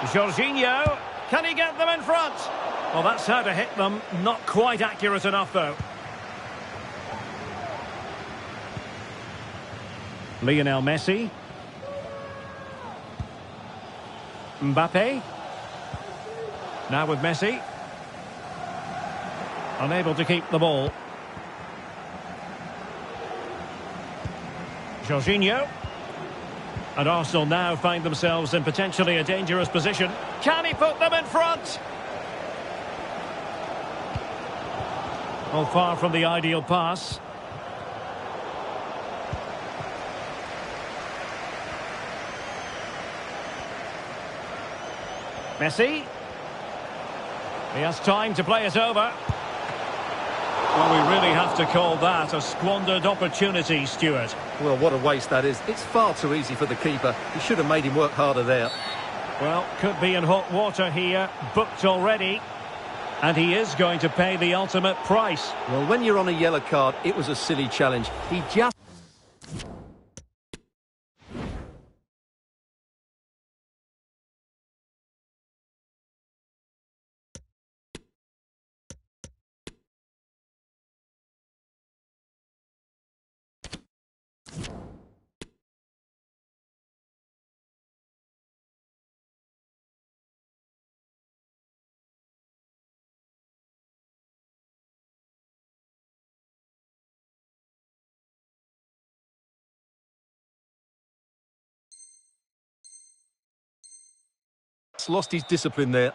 Jorginho, can he get them in front? Well, that's how to hit them. Not quite accurate enough, though. Lionel Messi. Mbappe. Now with Messi. Unable to keep the ball. Jorginho. And Arsenal now find themselves in potentially a dangerous position. Can he put them in front? Well, far from the ideal pass. Messi. He has time to play it over. Well, we really have to call that a squandered opportunity, Stuart. Well, what a waste that is. It's far too easy for the keeper. He should have made him work harder there. Well, could be in hot water here. Booked already. And he is going to pay the ultimate price. Well, when you're on a yellow card, it was a silly challenge. He just... lost his discipline there.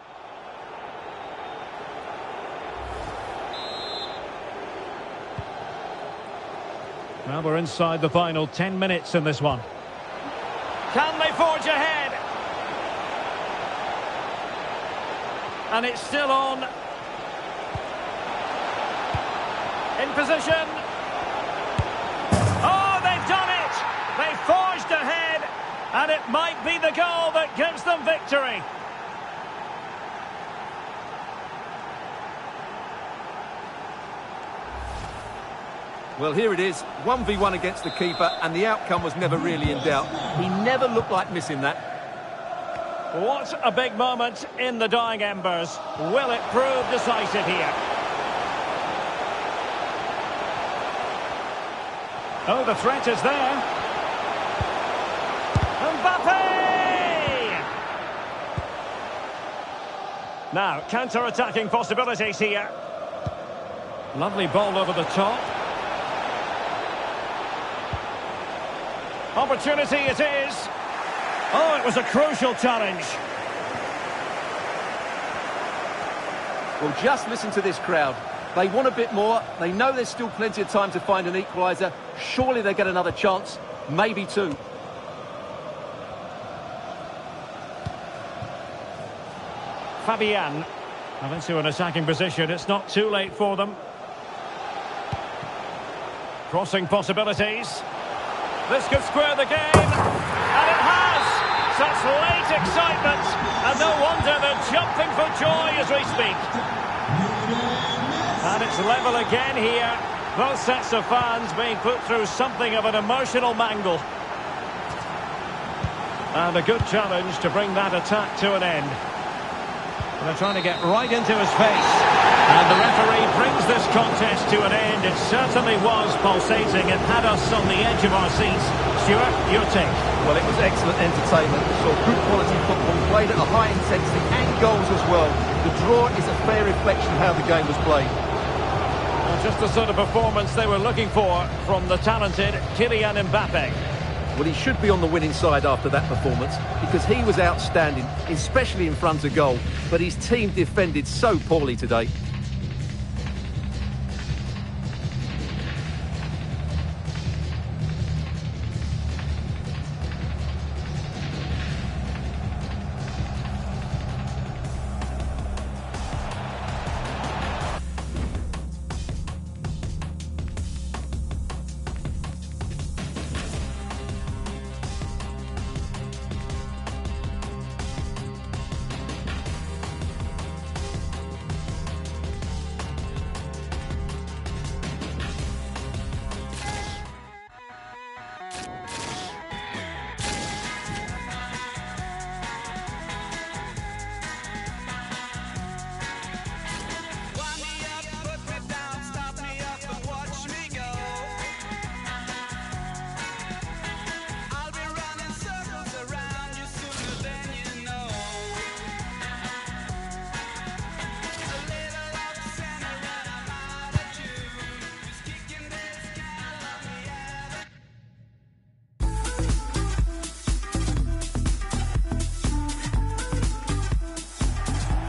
Well, we're inside the final 10 minutes in this one. Can they forge ahead? And it's still on. In position. Oh, they've done it! They forged ahead, and it might be the goal that gives them victory. Well, here it is, 1v1 against the keeper, and the outcome was never really in doubt. He never looked like missing that. What a big moment in the dying embers. Will it prove decisive here? Oh, the threat is there. Mbappe! Now, counter-attacking possibilities here. Lovely ball over the top. Opportunity it is. Oh, it was a crucial challenge. Well, just listen to this crowd. They want a bit more. They know there's still plenty of time to find an equaliser. Surely they get another chance. Maybe two. Fabian. Now into an attacking position. It's not too late for them. Crossing possibilities. This could square the game, and it has! Such late excitement, and no wonder they're jumping for joy as we speak. And it's level again here. Both sets of fans being put through something of an emotional mangle. And a good challenge to bring that attack to an end. And they're trying to get right into his face. And the referee brings this contest to an end. It certainly was pulsating. It had us on the edge of our seats. Stuart, your take? Well, it was excellent entertainment. Saw good quality football, played at a high intensity and goals as well. The draw is a fair reflection of how the game was played. Well, just the sort of performance they were looking for from the talented Kylian Mbappe. Well, he should be on the winning side after that performance because he was outstanding, especially in front of goal. But his team defended so poorly today.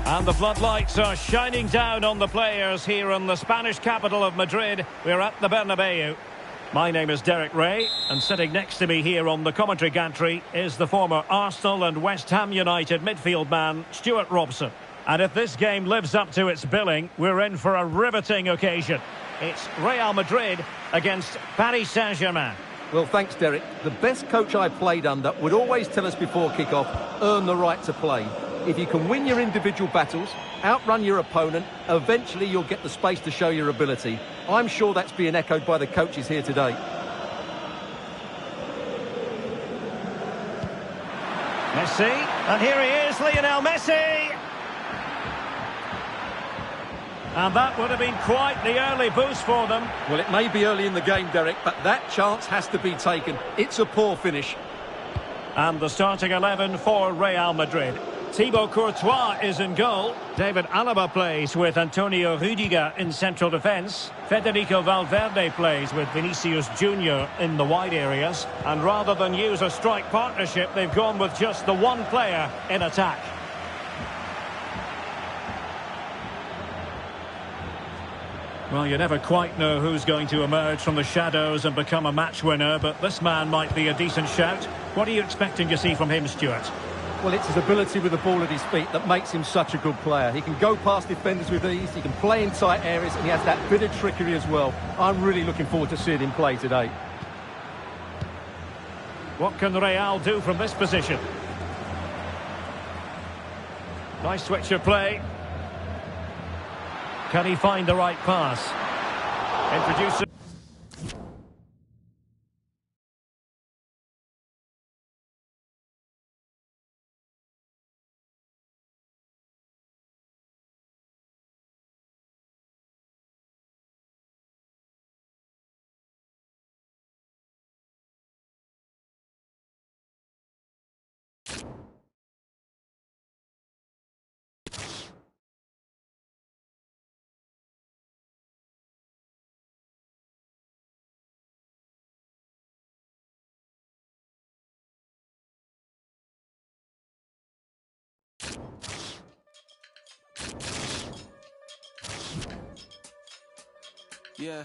And the floodlights are shining down on the players here in the Spanish capital of Madrid. We're at the Bernabeu. My name is Derek Ray, and sitting next to me here on the commentary gantry is the former Arsenal and West Ham United midfield man, Stuart Robson. And if this game lives up to its billing, we're in for a riveting occasion. It's Real Madrid against Paris Saint-Germain. Well, thanks, Derek. The best coach I played under would always tell us before kick-off, earn the right to play. If you can win your individual battles, outrun your opponent, eventually you'll get the space to show your ability. I'm sure that's being echoed by the coaches here today. Messi, and here he is, Lionel Messi! And that would have been quite the early boost for them. Well, it may be early in the game, Derek, but that chance has to be taken. It's a poor finish. And the starting 11 for Real Madrid. Thibaut Courtois is in goal. David Alaba plays with Antonio Rüdiger in central defence. Federico Valverde plays with Vinicius Junior in the wide areas. And rather than use a strike partnership, they've gone with just the one player in attack. Well, you never quite know who's going to emerge from the shadows and become a match winner, but this man might be a decent shout. What are you expecting to see from him, Stuart? Well, it's his ability with the ball at his feet that makes him such a good player. He can go past defenders with ease, he can play in tight areas, and he has that bit of trickery as well. I'm really looking forward to seeing him play today. What can Real do from this position? Nice switch of play. Can he find the right pass? Introduce. Yeah.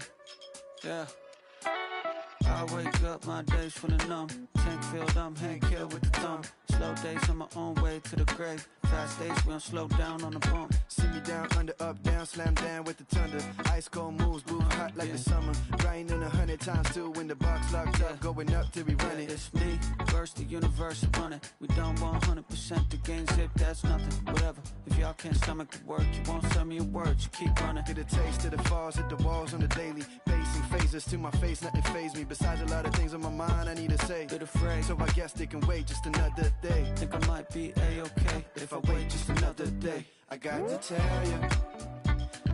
I wake up, my days full of numb. Tank filled, I'm hand killed with the thumb. Slow days on my own way to the grave. Fast days, we don't slow down on the bump. See me down, under, up, down, slam down with the thunder. Ice cold moves, move hot like the summer. Grinding 100 times still when the box locked up. Going up till we run it. It's me, versus the universe running. We done 100%, the game zip, that's nothing. Whatever, if y'all can't stomach the work, you won't tell me a word, you keep running. Get a taste of the falls, hit the walls on the daily. Pacing phases to my face, nothing faze me. Besides a lot of things on my mind I need to say. Bit afraid, so I guess they can wait just another day. Think I might be A-okay if I wait just another day. I got to tell you,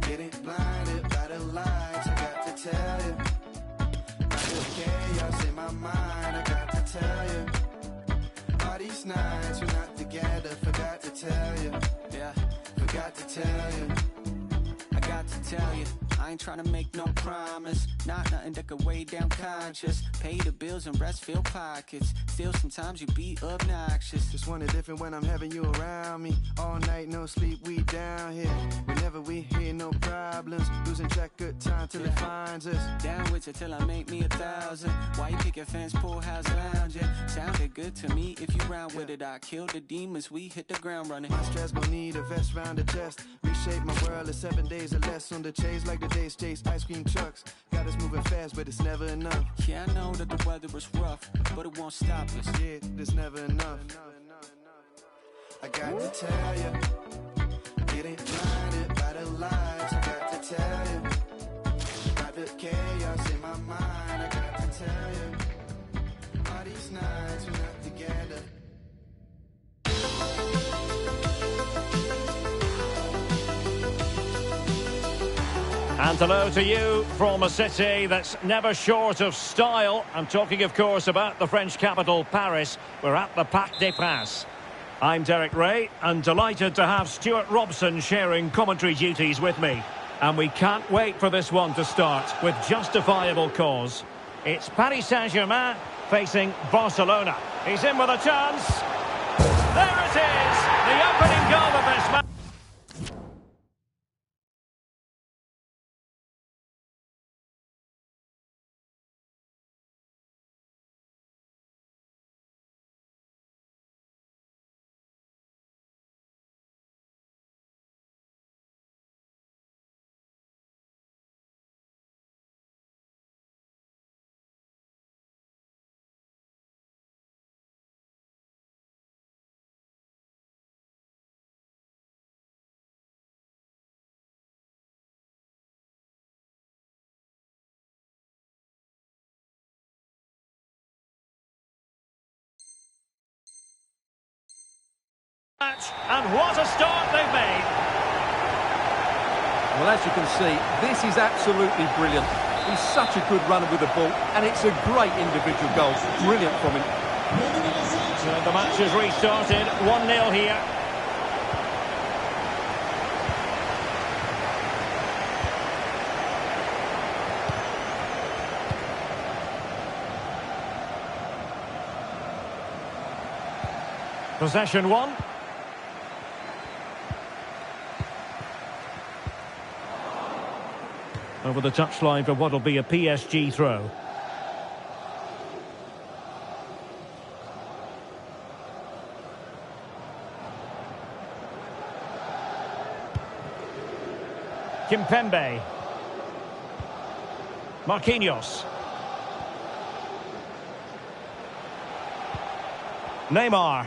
getting blinded by the lights. I got to tell you, by the chaos in my mind. I got to tell you, all these nights we're not together. Forgot to tell you, yeah, forgot to tell you. I got to tell you, I ain't tryna make no promise. Not nothing that could weigh down conscious. Pay the bills and rest fill pockets. Still sometimes you be obnoxious. Just want it different when I'm having you around me. All night, no sleep, we down here. Whenever we hear no problems. Losing track of time till it finds us. Down with you till I make me 1,000. Why you pick your fence, pool house lounging? Sounded good to me if you round with it. I kill the demons, we hit the ground running. My stress gon' need a vest round the chest. Reshape my world in 7 days or less. On the chase like the days chase ice cream trucks. Got us moving fast, but it's never enough. Yeah, I know that the weather is rough, but it won't stop us. Yeah, there's never enough. I got to tell you, getting blinded by the lights. I got to tell you, by the chaos in my mind. I got to tell you, all these nights we're not together. And hello to you from a city that's never short of style. I'm talking, of course, about the French capital, Paris. We're at the Parc des Princes. I'm Derek Ray, and delighted to have Stuart Robson sharing commentary duties with me. And we can't wait for this one to start with justifiable cause. It's Paris Saint-Germain facing Barcelona. He's in with a chance. There it is, the opening goal of this match. match, and what a start they've made. Well, as you can see, this is absolutely brilliant. He's such a good runner with the ball, and it's a great individual goal. Brilliant from him. So the match has restarted, 1-0 here. Possession one. Over the touchline for what will be a PSG throw. Kimpembe. Marquinhos. Neymar.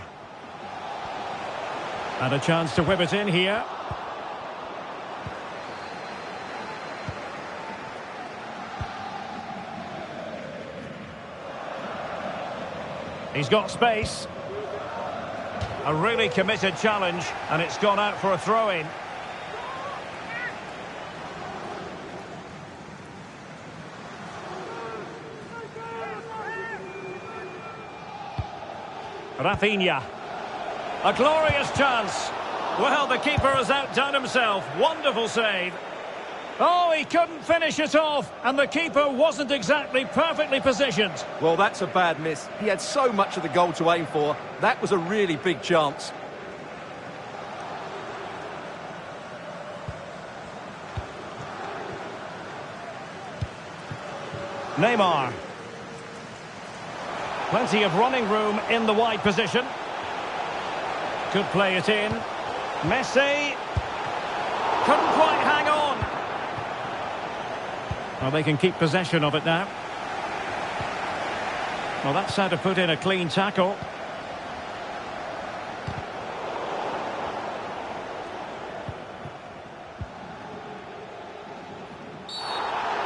And a chance to whip it in here. He's got space. A really committed challenge, and it's gone out for a throw-in. Rafinha. A glorious chance. Well, the keeper has outdone himself. Wonderful save. Oh, he couldn't finish it off, and the keeper wasn't exactly perfectly positioned. Well, that's a bad miss. He had so much of the goal to aim for. That was a really big chance. Neymar. Plenty of running room in the wide position. Could play it in. Messi. Couldn't quite hang on. Well, they can keep possession of it now. Well, that's how to put in a clean tackle.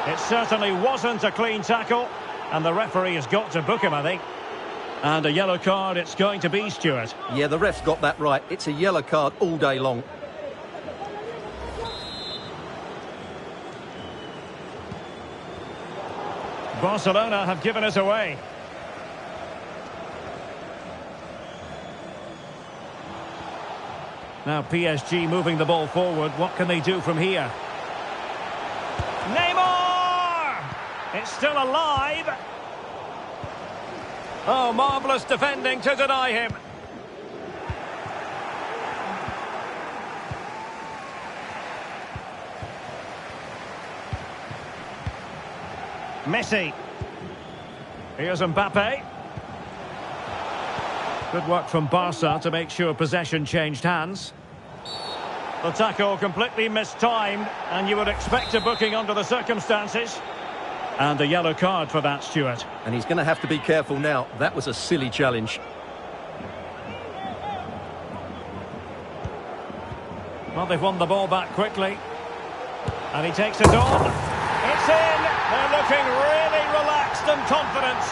It certainly wasn't a clean tackle, and the referee has got to book him, I think. And a yellow card it's going to be, Stuart. Yeah, the ref's got that right. It's a yellow card all day long. Barcelona have given it away. Now PSG moving the ball forward. What can they do from here? Neymar! It's still alive. Oh, marvellous defending to deny him. Messi. Here's Mbappe. Good work from Barca to make sure possession changed hands. The tackle completely mistimed, and you would expect a booking under the circumstances. And a yellow card for that, Stuart. And he's going to have to be careful now. That was a silly challenge. Well, they've won the ball back quickly. And he takes it on. It's in! They're looking really relaxed and confident,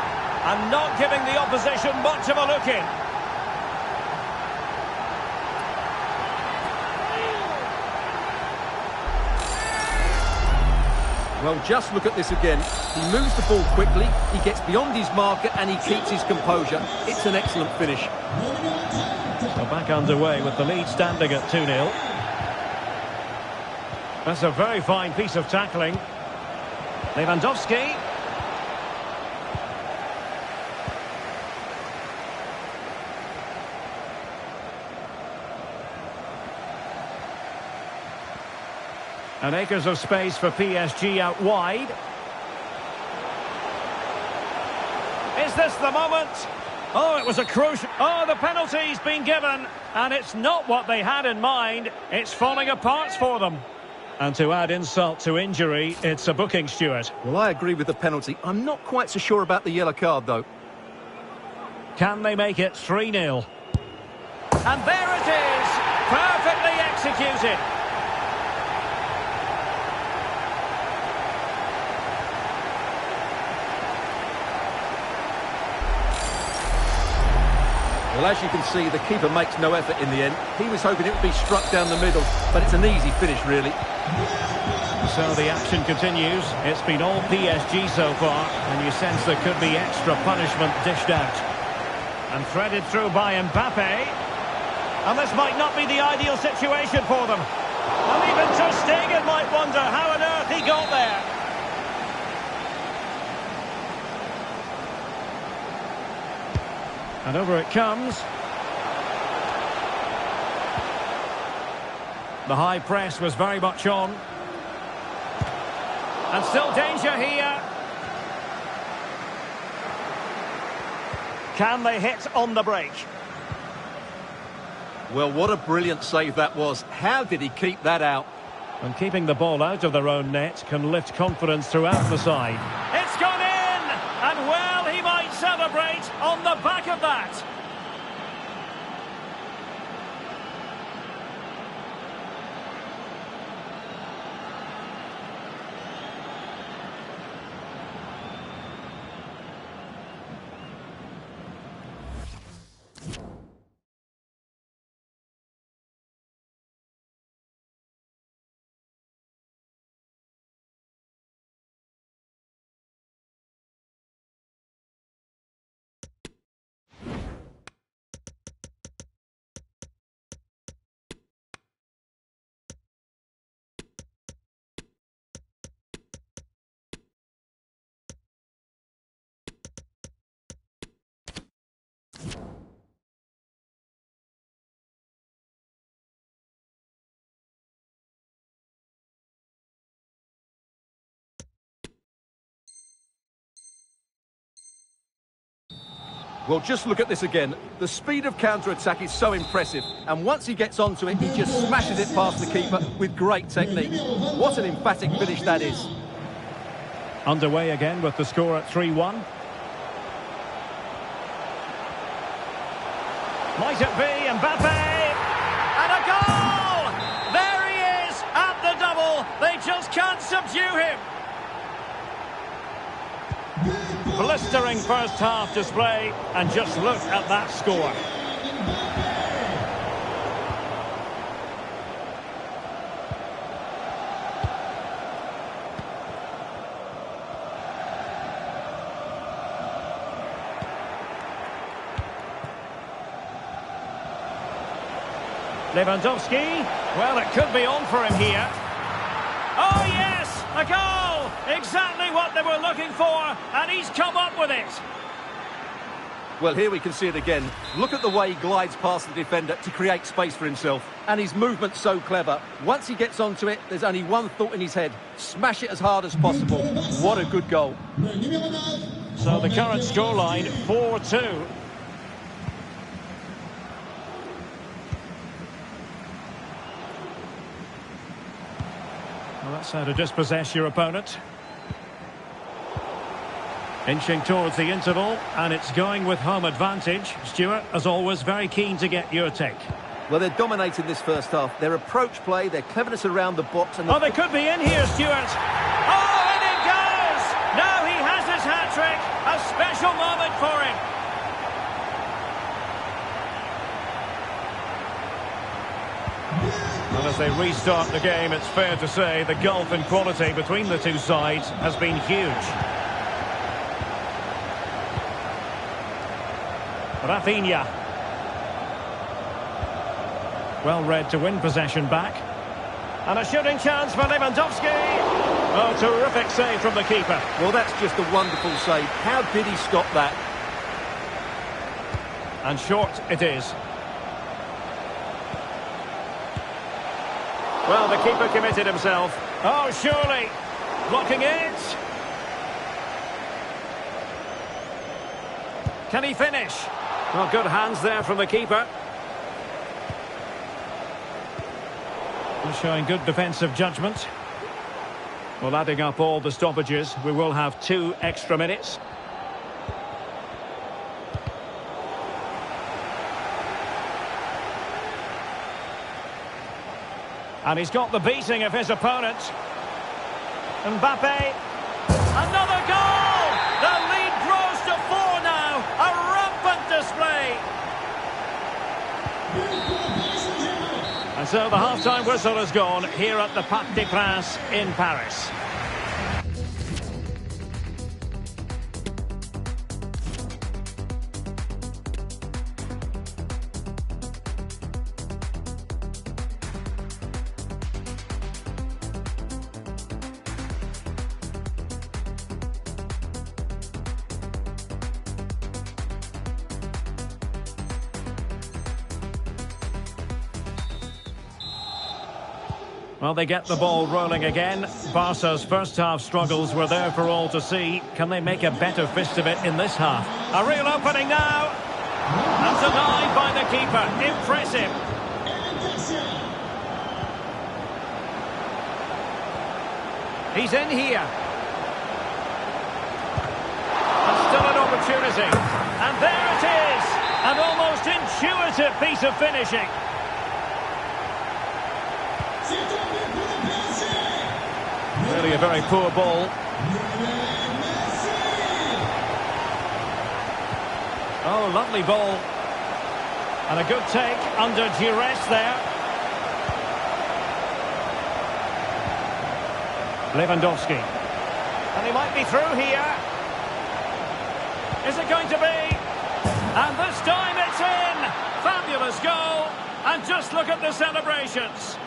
and not giving the opposition much of a look in. Well, just look at this again. He moves the ball quickly, he gets beyond his marker, and he keeps his composure. It's an excellent finish. Well, back underway with the lead standing at 2-0. That's a very fine piece of tackling. Lewandowski. And acres of space for PSG out wide. Is this the moment? Oh, it was a crucial... Oh, the penalty's been given. And it's not what they had in mind. It's falling apart for them. And to add insult to injury, it's a booking, Stuart. Well, I agree with the penalty. I'm not quite so sure about the yellow card, though. Can they make it 3-0? And there it is! Perfectly executed. Well, as you can see, the keeper makes no effort in the end. He was hoping it would be struck down the middle, but it's an easy finish, really. So the action continues. It's been all PSG so far, and you sense there could be extra punishment dished out. And threaded through by Mbappe. And this might not be the ideal situation for them. And even Ter Stegen might wonder how on earth he got there. And over it comes. The high press was very much on. And still danger here. Can they hit on the break? Well, what a brilliant save that was. How did he keep that out? And keeping the ball out of their own net can lift confidence throughout the side. It's gone in! And well, he might celebrate on the back of that. Well, just look at this again. The speed of counter-attack is so impressive. And once he gets onto it, he just smashes it past the keeper with great technique. What an emphatic finish that is. Underway again with the score at 3-1. Might it be Mbappe? And a goal! There he is at the double. They just can't subdue him. Blistering first half display, and just look at that score. Lewandowski, well, it could be on for him here. Oh yes, a goal! Exactly what they were looking for, and he's come up with it. Well, here we can see it again. Look at the way he glides past the defender to create space for himself. And his movement's so clever. Once he gets onto it, there's only one thought in his head. Smash it as hard as possible. What a good goal. So the current scoreline, 4-2. Well, that's how to dispossess your opponent. Inching towards the interval, and it's going with home advantage. Stuart, as always, very keen to get your take. Well, they're dominating this first half. Their approach play, their cleverness around the box... and oh, they could be in here, Stuart. Oh, and it goes! Now he has his hat-trick. A special moment for him. Well, as they restart the game, it's fair to say the gulf in quality between the two sides has been huge. Rafinha. Well read to win possession back. And a shooting chance for Lewandowski. Oh, terrific save from the keeper. Well, that's just a wonderful save. How did he stop that? And short it is. Well, the keeper committed himself. Oh, surely. Blocking it. Can he finish? Well, good hands there from the keeper. He's showing good defensive judgment. Well, adding up all the stoppages, we will have 2 extra minutes. And he's got the beating of his opponent. Mbappe. Another goal! The lead grows to 4 now. A rampant display. And so the half-time whistle has gone here at the Parc des Princes in Paris. Well, they get the ball rolling again. Barca's first half struggles were there for all to see. Can they make a better fist of it in this half? A real opening now. And denied by the keeper. Impressive. He's in here. And still an opportunity. And there it is. An almost intuitive piece of finishing. Really a very poor ball. Oh, lovely ball. And a good take under duress there. Lewandowski. And he might be through here. Is it going to be? And this time it's in! Fabulous goal. And just look at the celebrations.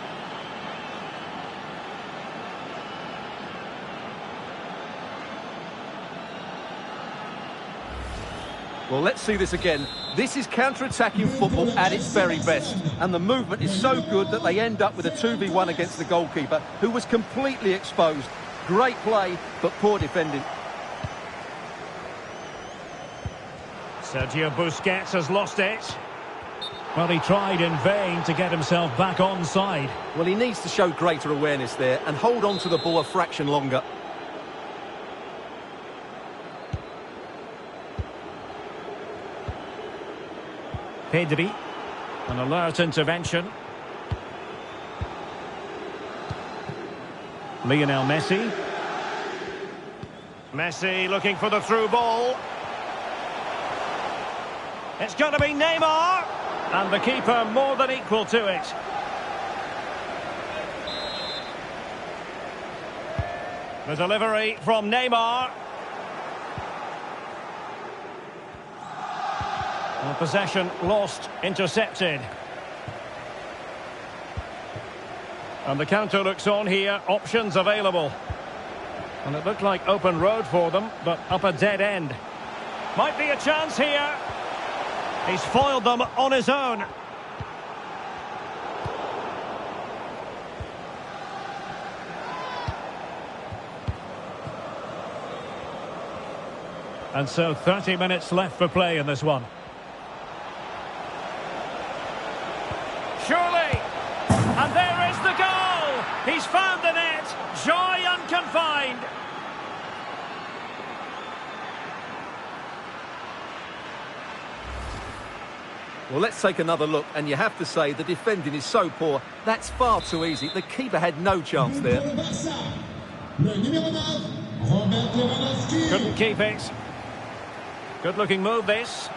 Well, let's see this again. This is counter-attacking football at its very best. And the movement is so good that they end up with a 2v1 against the goalkeeper, who was completely exposed. Great play, but poor defending. Sergio Busquets has lost it. Well, he tried in vain to get himself back on side. Well, he needs to show greater awareness there and hold on to the ball a fraction longer. Pedri, an alert intervention. Lionel Messi. Messi looking for the through ball. It's going to be Neymar. And the keeper more than equal to it. The delivery from Neymar. And possession lost, intercepted. And the counter looks on here, options available. And it looked like open road for them, but up a dead end. Might be a chance here. He's foiled them on his own. And so 30 minutes left for play in this one. Surely! And there is the goal! He's found the net! Joy unconfined! Well, let's take another look, and you have to say the defending is so poor. That's far too easy. The keeper had no chance there. Couldn't keep it. Good-looking move, this.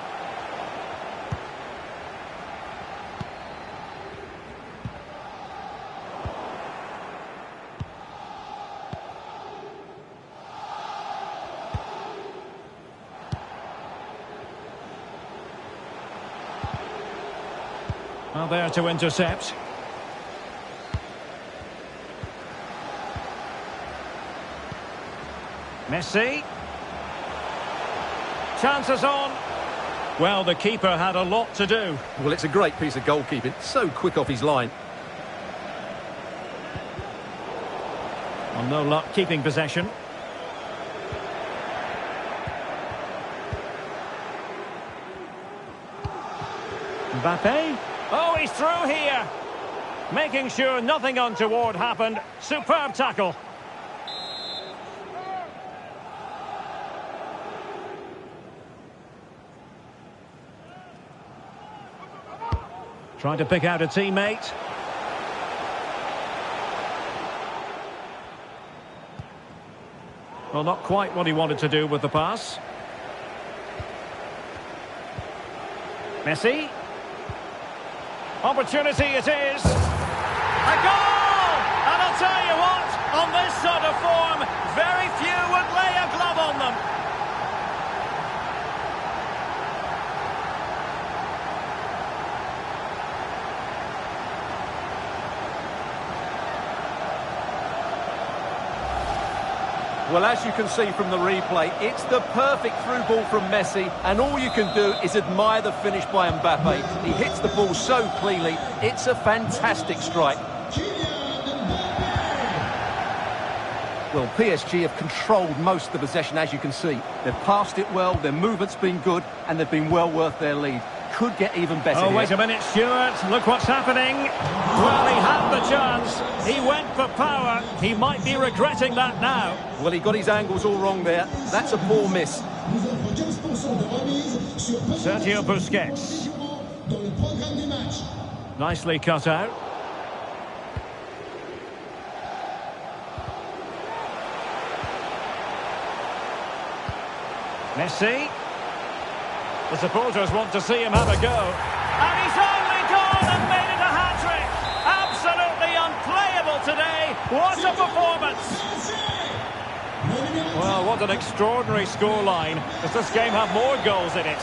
Well, there to intercept. Messi. Chances on. Well, the keeper had a lot to do. Well, it's a great piece of goalkeeping. So quick off his line. Well, no luck keeping possession. Mbappe. Oh, he's through here. Making sure nothing untoward happened. Superb tackle. Trying to pick out a teammate. Well, not quite what he wanted to do with the pass. Messi. Opportunity it is. A goal! And I'll tell you what, on this sort of form, very few would lay a glove on them. Well, as you can see from the replay, it's the perfect through ball from Messi, and all you can do is admire the finish by Mbappe. He hits the ball so cleanly, it's a fantastic strike. Well, PSG have controlled most of the possession, as you can see. They've passed it well, their movement's been good, and they've been well worth their lead. Could get even better Oh, here. wait a minute, Stuart. Look what's happening. Well, he had the chance. He went for power. He might be regretting that now. Well, he got his angles all wrong there. That's a poor miss. Sergio Busquets. Nicely cut out. Messi. The supporters want to see him have a go. And he's only gone and made it a hat-trick. Absolutely unplayable today. What a performance. Well, what an extraordinary scoreline. Does this game have more goals in it?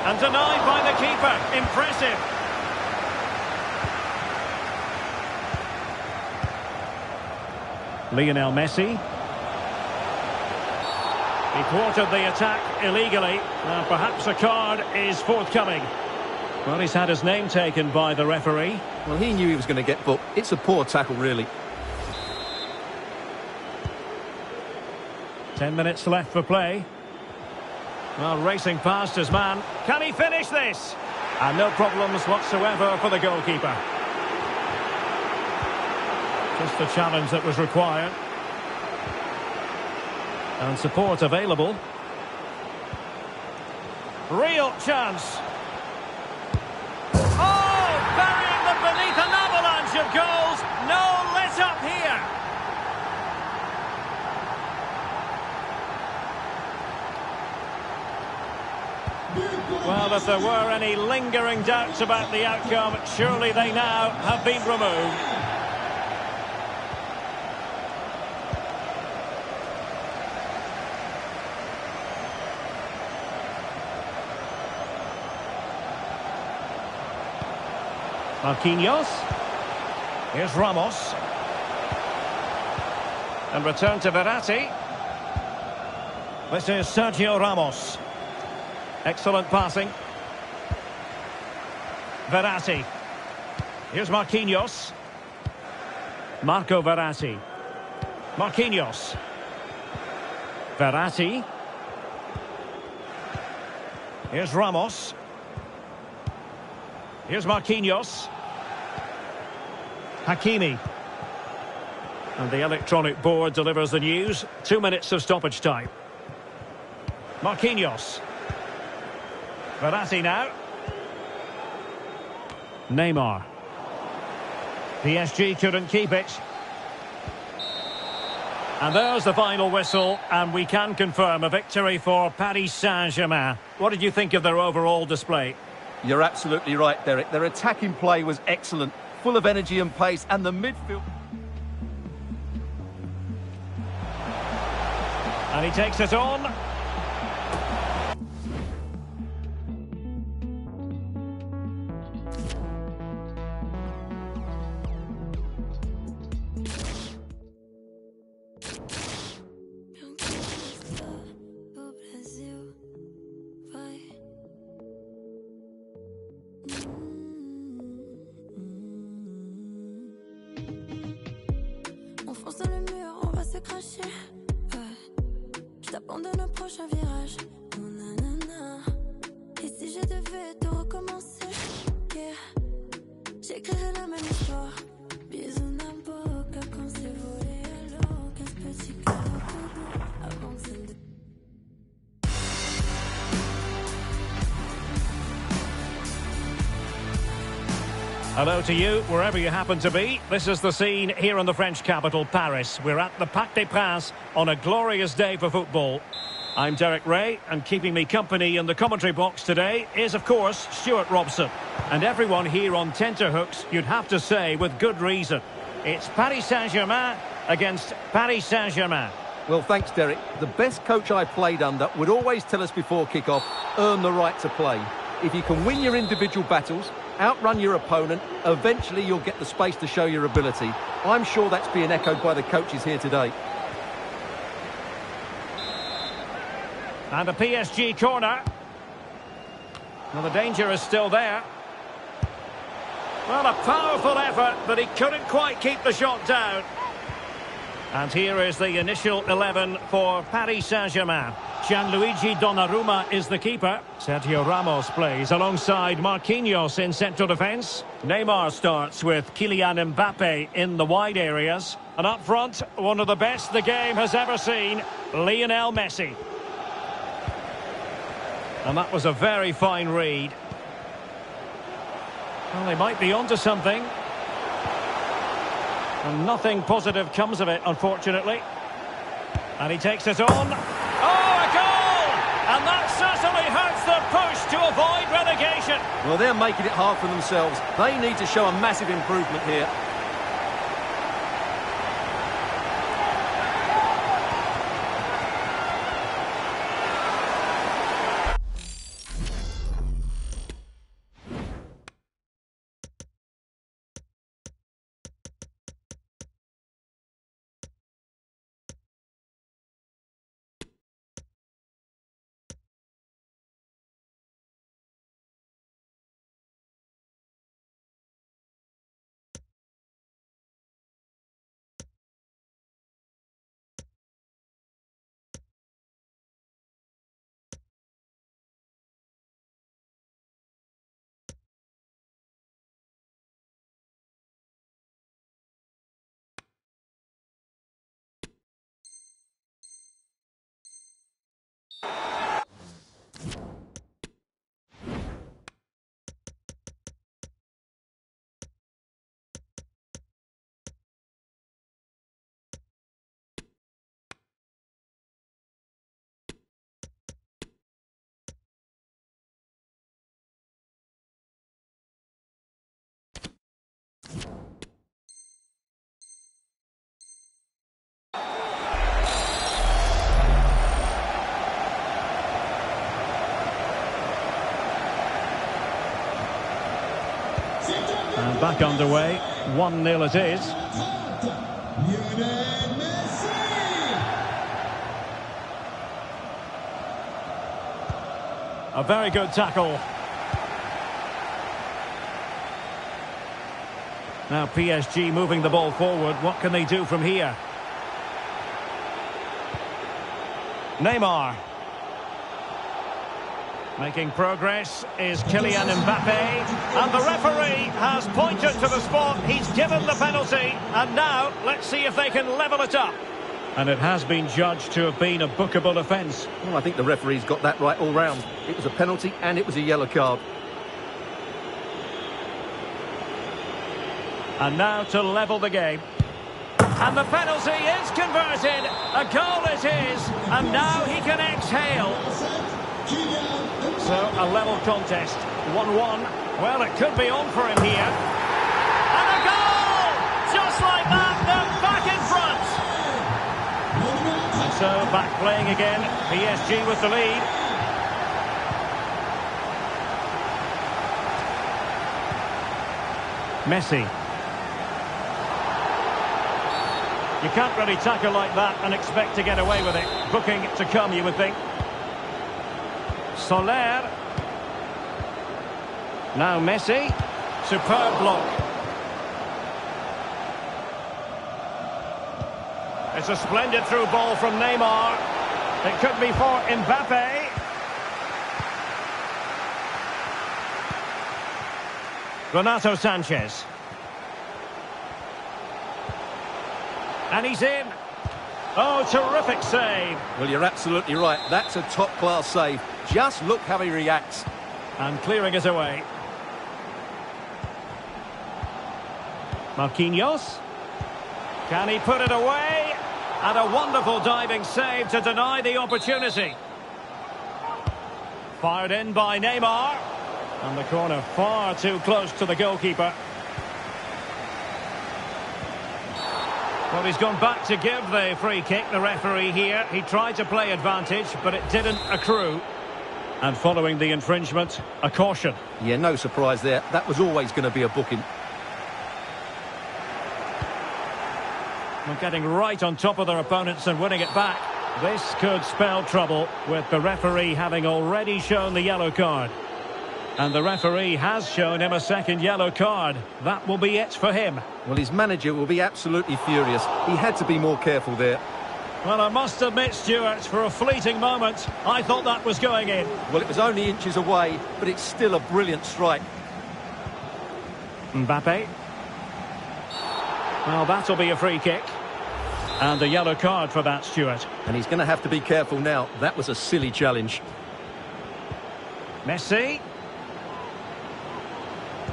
And denied by the keeper. Impressive. Lionel Messi. He thwarted the attack illegally. Now perhaps a card is forthcoming. Well, he's had his name taken by the referee. Well, he knew he was going to get booked. It's a poor tackle, really. 10 minutes left for play. Well, racing past his man. Can he finish this? And no problems whatsoever for the goalkeeper. Just the challenge that was required. And support available. Real chance. Oh, burying them beneath an avalanche of goals. No let up here. Well, if there were any lingering doubts about the outcome, surely they now have been removed. Marquinhos. Here's Ramos. And return to Verratti. This is Sergio Ramos. Excellent passing. Verratti. Here's Marquinhos. Marco Verratti. Marquinhos. Verratti. Here's Ramos. Here's Marquinhos. Hakimi. And the electronic board delivers the news. 2 minutes of stoppage time. Marquinhos. Verratti now. Neymar. PSG couldn't keep it. And there's the final whistle, and we can confirm a victory for Paris Saint-Germain. What did you think of their overall display? You're absolutely right, Derek. Their attacking play was excellent, full of energy and pace, and the midfield... And he takes it on. On fonce dans le mur, on va se cracher. Ouais. Je t'abandonne au prochain virage. Oh, nanana. Et si je devais tout recommencer, yeah. J'écrirais la même histoire. Bisous na boca, comme c'est volé alors 15 petits cœurs avant que ça ne... Hello to you, wherever you happen to be. This is the scene here in the French capital, Paris. We're at the Parc des Princes on a glorious day for football. I'm Derek Ray, and keeping me company in the commentary box today is, of course, Stuart Robson. And everyone here on tenterhooks, you'd have to say, with good reason. It's Paris Saint-Germain against Paris Saint-Germain. Well, thanks, Derek. The best coach I played under would always tell us before kick-off, earn the right to play. If you can win your individual battles, outrun your opponent, eventually you'll get the space to show your ability. I'm sure that's being echoed by the coaches here today. And a PSG corner. Well, the danger is still there. Well, a powerful effort, but he couldn't quite keep the shot down. And here is the initial 11 for Paris Saint-Germain. Gianluigi Donnarumma is the keeper. Sergio Ramos plays alongside Marquinhos in central defence. Neymar starts with Kylian Mbappe in the wide areas. And up front, one of the best the game has ever seen, Lionel Messi. And that was a very fine read. Well, they might be onto something. And nothing positive comes of it, unfortunately. And he takes it on. Oh, a goal! And that certainly hurts the push to avoid relegation. Well, they're making it hard for themselves. They need to show a massive improvement here. And back underway, 1-0 it is. A very good tackle. Now PSG moving the ball forward. What can they do from here? Neymar. Making progress is Kylian Mbappe. And the referee has pointed to the spot. He's given the penalty. And now, let's see if they can level it up. And it has been judged to have been a bookable offence. Well, I think the referee's got that right all round. It was a penalty and it was a yellow card. And now to level the game. And the penalty is converted. A goal it is. And now he can exhale. So, a level contest, 1-1. Well, it could be on for him here. And a goal! Just like that, they're back in front. And so, back playing again, PSG with the lead. Messi. You can't really tackle like that and expect to get away with it. Booking to come, you would think. Soler. Now Messi. Superb block. It's a splendid through ball from Neymar. It could be for Mbappe. Renato Sanchez. And he's in. Oh, terrific save. Well, you're absolutely right. That's a top-class save. Just look how he reacts. And clearing it away. Marquinhos. Can he put it away? And a wonderful diving save to deny the opportunity. Fired in by Neymar. And the corner far too close to the goalkeeper. Well, he's gone back to give the free kick, the referee here. He tried to play advantage, but it didn't accrue. And following the infringement, a caution. Yeah, no surprise there. That was always going to be a booking. Well, getting right on top of their opponents and winning it back. This could spell trouble, with the referee having already shown the yellow card. And the referee has shown him a second yellow card. That will be it for him. Well, his manager will be absolutely furious. He had to be more careful there. Well, I must admit, Stuart, for a fleeting moment, I thought that was going in. Well, it was only inches away, but it's still a brilliant strike. Mbappe. Well, that'll be a free kick. And a yellow card for that, Stuart. And he's going to have to be careful now. That was a silly challenge. Messi.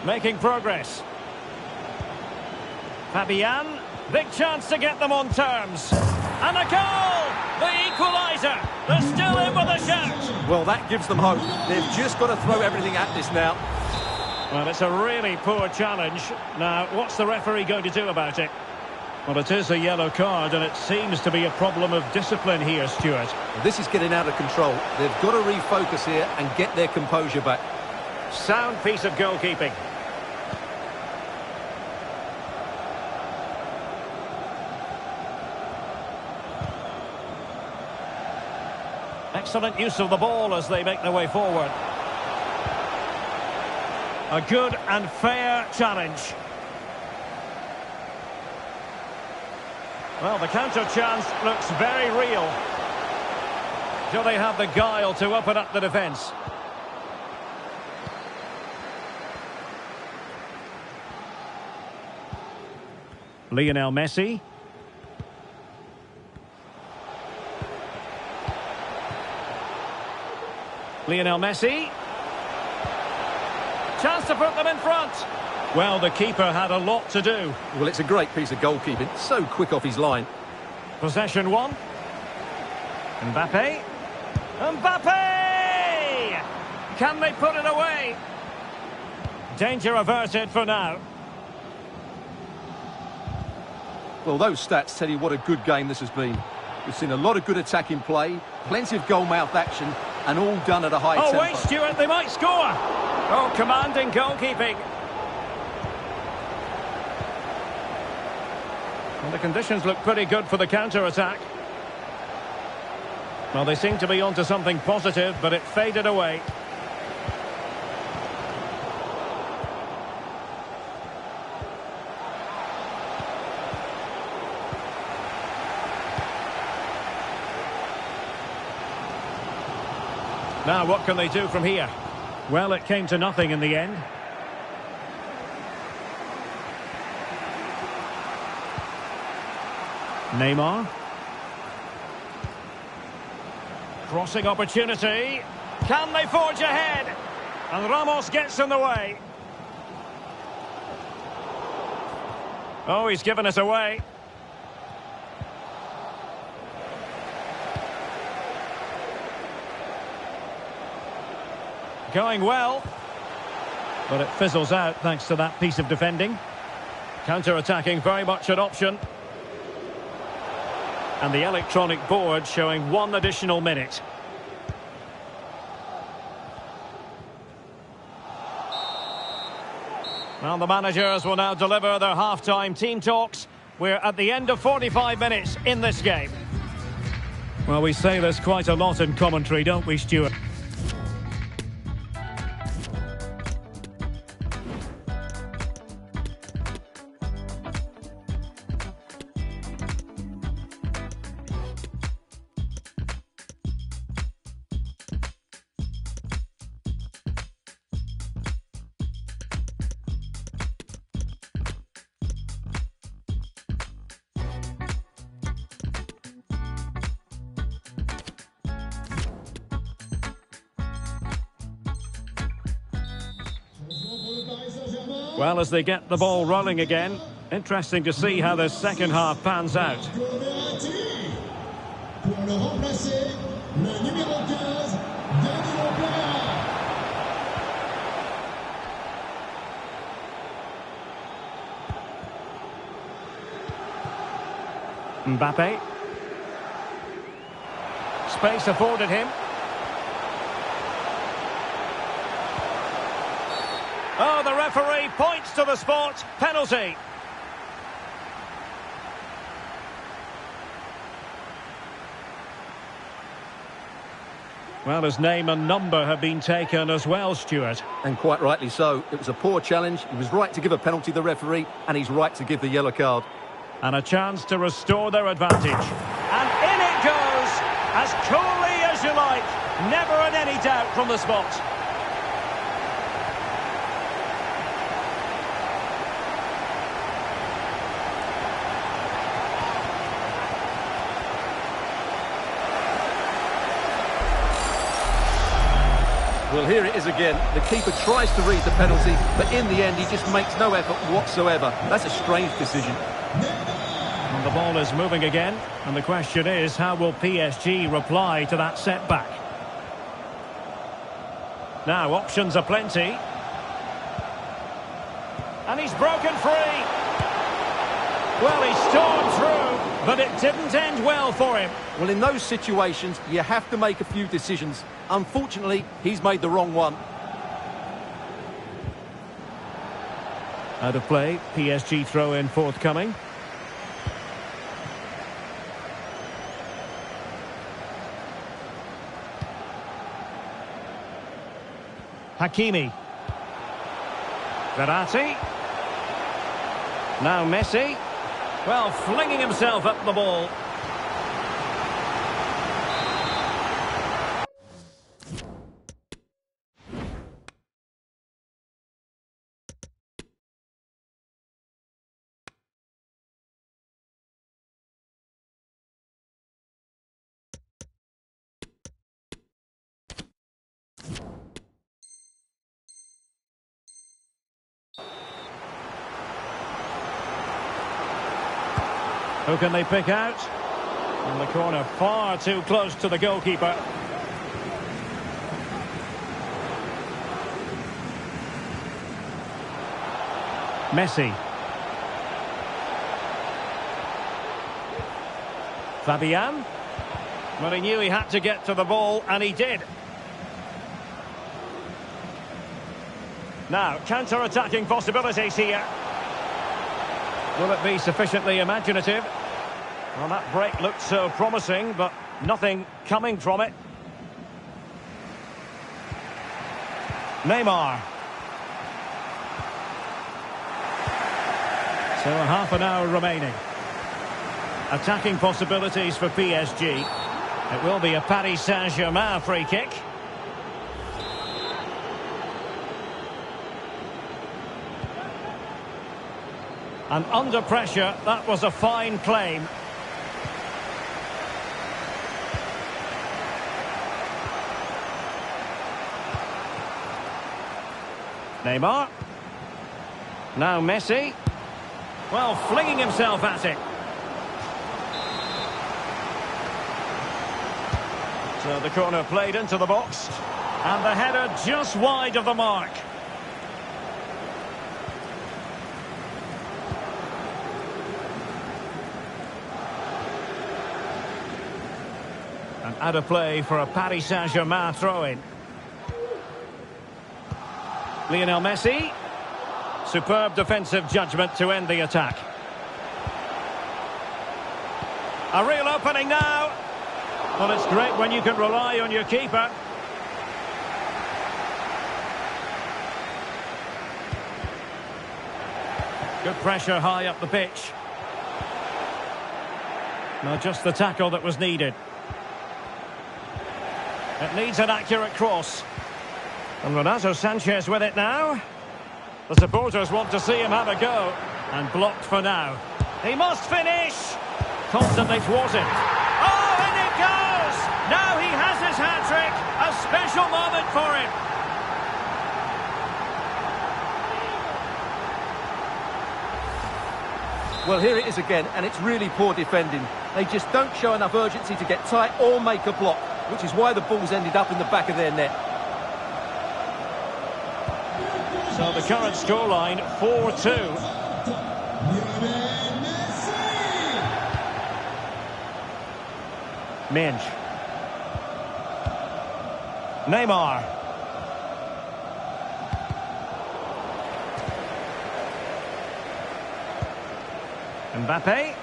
Making progress. Fabian. Big chance to get them on terms. And a goal! The equaliser. They're still in with a shout. Well, that gives them hope. They've just got to throw everything at this now. Well, it's a really poor challenge. Now, what's the referee going to do about it? Well, it is a yellow card, and it seems to be a problem of discipline here, Stuart. Well, this is getting out of control. They've got to refocus here and get their composure back. Sound piece of goalkeeping. Excellent use of the ball as they make their way forward. A good and fair challenge. Well, the counter chance looks very real. Do they have the guile to open up the defence? Lionel Messi. Lionel Messi. Chance to put them in front. Well, the keeper had a lot to do. Well, it's a great piece of goalkeeping. So quick off his line. Possession one. Mbappe. Mbappe! Can they put it away? Danger averted for now. Well, those stats tell you what a good game this has been. We've seen a lot of good attacking play, plenty of goal-mouth action, and all done at a high tempo. Oh, wait, Stuart, they might score. Oh, commanding goalkeeping. Well, the conditions look pretty good for the counter-attack. Well, they seem to be onto something positive, but it faded away. Now, what can they do from here? Well, it came to nothing in the end. Neymar. Crossing opportunity. Can they forge ahead? And Ramos gets in the way. Oh, he's given us away. Going well, but it fizzles out thanks to that piece of defending. Counter-attacking very much an option. And the electronic board showing 1 additional minute. Well, the managers will now deliver their half-time team talks. We're at the end of 45 minutes in this game. Well, we say this quite a lot in commentary, don't we, Stuart? Well, as they get the ball rolling again, interesting to see how the second half pans out. Pour le remplacer, le numéro 15, Danilo Pereira. Mbappe. Space afforded him. Oh, the referee points to the spot. Penalty. Well, his name and number have been taken as well, Stuart. And quite rightly so. It was a poor challenge. He was right to give a penalty to the referee, and he's right to give the yellow card. And a chance to restore their advantage. And in it goes, as coolly as you like. Never in any doubt from the spot. Well, here it is again. The keeper tries to read the penalty, but in the end, he just makes no effort whatsoever. That's a strange decision. And the ball is moving again, and the question is, how will PSG reply to that setback? Now, options are plenty. And he's broken free. Well, he stormed through, but it didn't end well for him. Well, in those situations, you have to make a few decisions. Unfortunately, he's made the wrong one. Out of play, PSG throw-in forthcoming. Hakimi. Verratti. Now Messi. Well, flinging himself up the ball. Who can they pick out? In the corner, far too close to the goalkeeper. Messi. Fabian. Well, he knew he had to get to the ball, and he did. Now, counter-attacking possibilities here. Will it be sufficiently imaginative? Well, that break looked so promising, but nothing coming from it. Neymar. So half an hour remaining. Attacking possibilities for PSG. It will be a Paris Saint-Germain free kick. And under pressure, that was a fine claim. Neymar. Now Messi. Well, flinging himself at it. So the corner played into the box. And the header just wide of the mark. And out of play for a Paris Saint-Germain throw-in. Lionel Messi. Superb defensive judgment to end the attack. A real opening now. Well, it's great when you can rely on your keeper. Good pressure high up the pitch. Now just the tackle that was needed. It needs an accurate cross. And Renato Sanchez with it now. The supporters want to see him have a go. And blocked for now. He must finish. Constantly thwarted. Oh, and it goes! Now he has his hat-trick. A special moment for him. Well, here it is again, and it's really poor defending. They just don't show enough urgency to get tight or make a block, which is why the ball's ended up in the back of their net. So the current scoreline, 4-2. Minge. Neymar. Mbappe.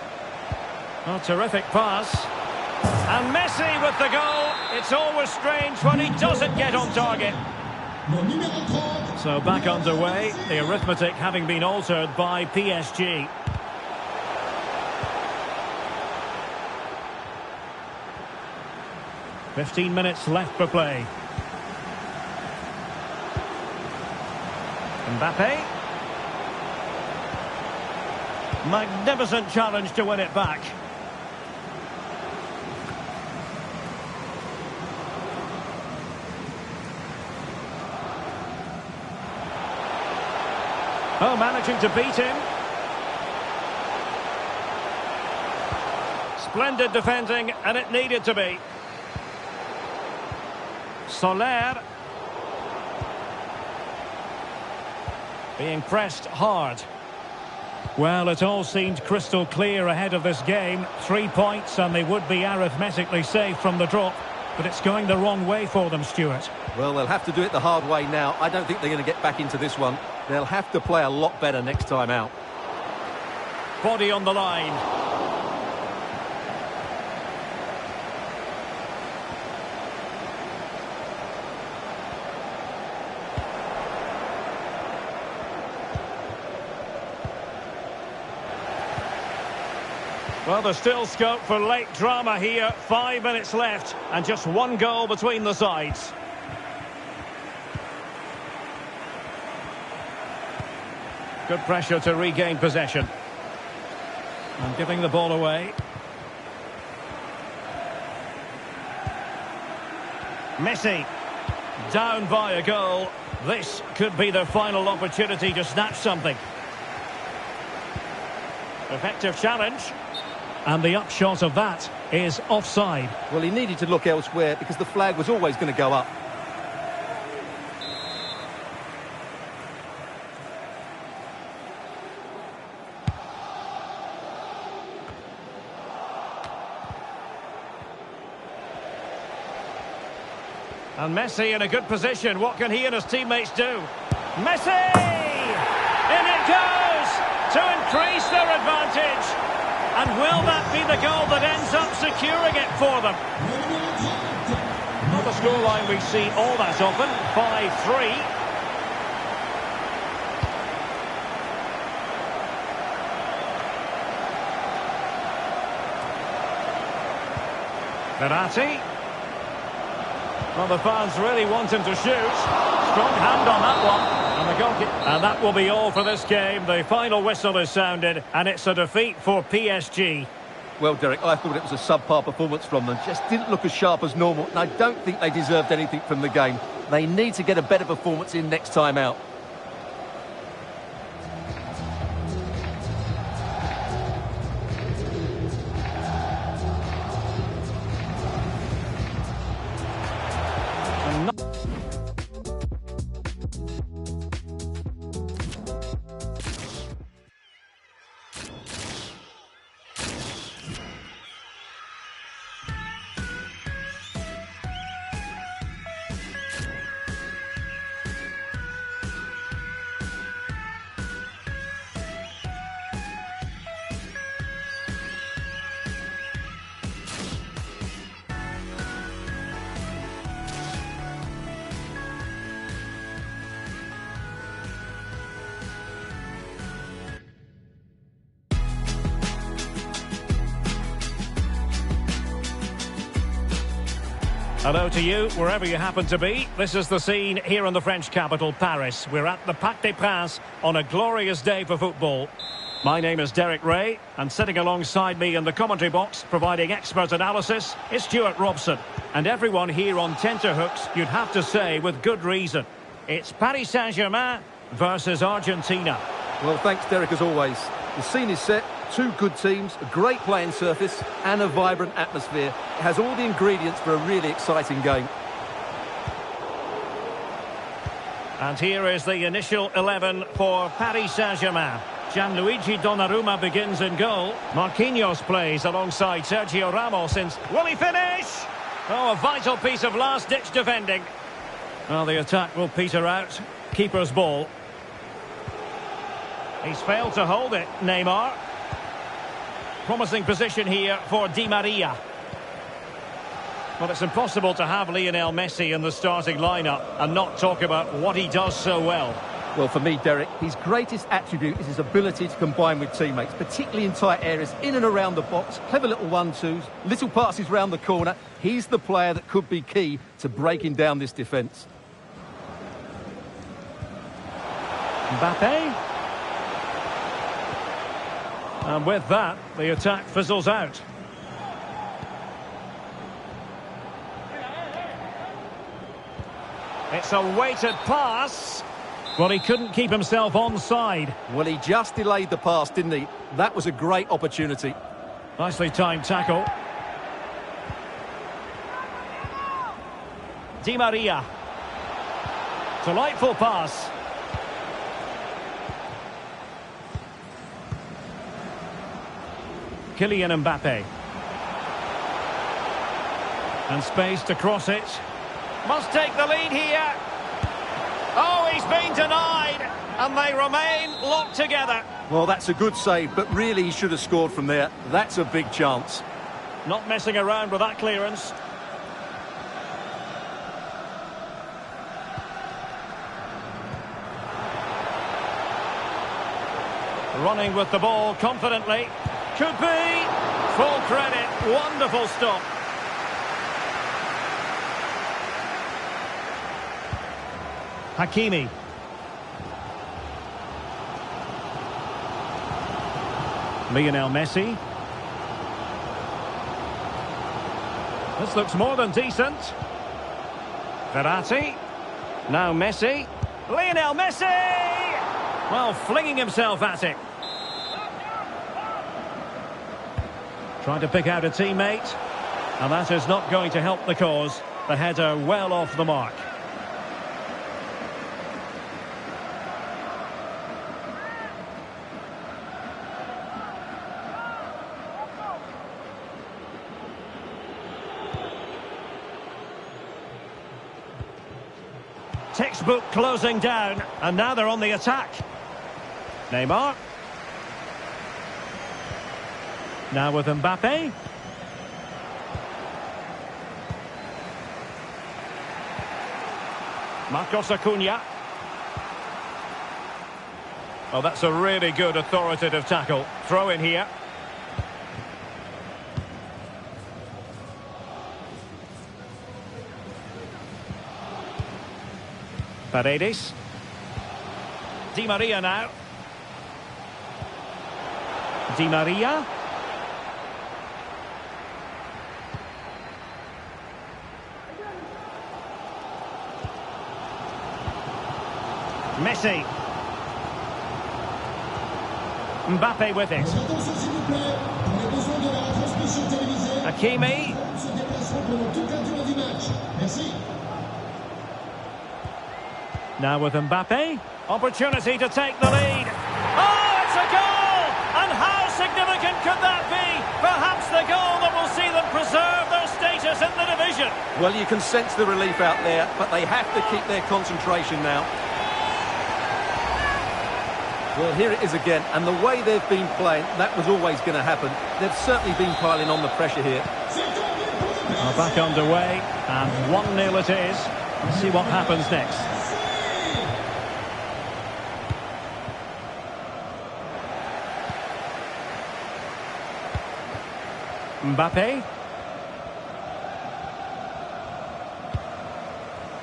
Oh, terrific pass. And Messi with the goal. It's always strange when he doesn't get on target. So back underway, the arithmetic having been altered by PSG. "15 minutes left for play. Mbappe. Magnificent challenge to win it back. Oh, managing to beat him. Splendid defending, and it needed to be. Soler. Being pressed hard. Well, it all seemed crystal clear ahead of this game. 3 points and they would be arithmetically safe from the drop. But it's going the wrong way for them, Stuart. Well, they'll have to do it the hard way now. I don't think they're going to get back into this one. They'll have to play a lot better next time out. Body on the line. Well, there's still scope for late drama here. 5 minutes left and just one goal between the sides. Good pressure to regain possession. And giving the ball away. Messi. Down by a goal. This could be their final opportunity to snatch something. Effective challenge. And the upshot of that is offside. Well, he needed to look elsewhere because the flag was always going to go up. And Messi in a good position. What can he and his teammates do? Messi! In it goes to increase their advantage. And will that be the goal that ends up securing it for them? Not the scoreline we see all that often. 5-3. Verratti. Well, the fans really want him to shoot. Strong hand on that one. And the goalkeeper. And that will be all for this game. The final whistle is sounded, and it's a defeat for PSG. Well, Derek, I thought it was a subpar performance from them. Just didn't look as sharp as normal, and I don't think they deserved anything from the game. They need to get a better performance in next time out. Hello to you, wherever you happen to be. This is the scene here in the French capital, Paris. We're at the Parc des Princes on a glorious day for football. My name is Derek Ray, and sitting alongside me in the commentary box, providing expert analysis, is Stuart Robson. And everyone here on tenterhooks, you'd have to say, with good reason. It's Paris Saint-Germain versus Argentina. Well, thanks, Derek, as always. The scene is set, Two good teams, a great playing surface and a vibrant atmosphere. It has all the ingredients for a really exciting game. And here is the initial 11 for Paris Saint-Germain. Gianluigi Donnarumma begins in goal. Marquinhos plays alongside Sergio Ramos. Will he finish? Oh, a vital piece of last-ditch defending. Well, the attack will peter out. Keeper's ball. He's failed to hold it, Neymar. Promising position here for Di Maria. Well, it's impossible to have Lionel Messi in the starting lineup and not talk about what he does so well. Well, for me, Derek, his greatest attribute is his ability to combine with teammates, particularly in tight areas, in and around the box, clever little 1-2s, little passes round the corner. He's the player that could be key to breaking down this defence. Mbappe. And with that, the attack fizzles out. It's a weighted pass. Well, he couldn't keep himself onside. Well, he just delayed the pass, didn't he? That was a great opportunity. Nicely timed tackle. Di Maria. Delightful pass. Kylian Mbappe. And space to cross it. Must take the lead here. Oh, he's been denied. And they remain locked together. Well, that's a good save, but really he should have scored from there. That's a big chance. Not messing around with that clearance. Running with the ball confidently. Could be. Full credit. Wonderful stop. Hakimi. Lionel Messi. This looks more than decent. Verratti. Now Messi. Lionel Messi! Well, flinging himself at it. Trying to pick out a teammate. And that is not going to help the cause. The header well off the mark. Textbook closing down, and now they're on the attack. Neymar. Now with Mbappe. Marcos Acuna. Oh, that's a really good authoritative tackle. Throw in here. Paredes. Di Maria now. Di Maria. Messi. Mbappe with it. Hakimi. Now with Mbappe. Opportunity to take the lead. Oh, it's a goal! And how significant could that be? Perhaps the goal that will see them preserve their status in the division. Well, you can sense the relief out there, but they have to keep their concentration now. Well, here it is again, and the way they've been playing, that was always going to happen. They've certainly been piling on the pressure here. Back underway, and 1-0 it is. Let's see what happens next. Mbappe.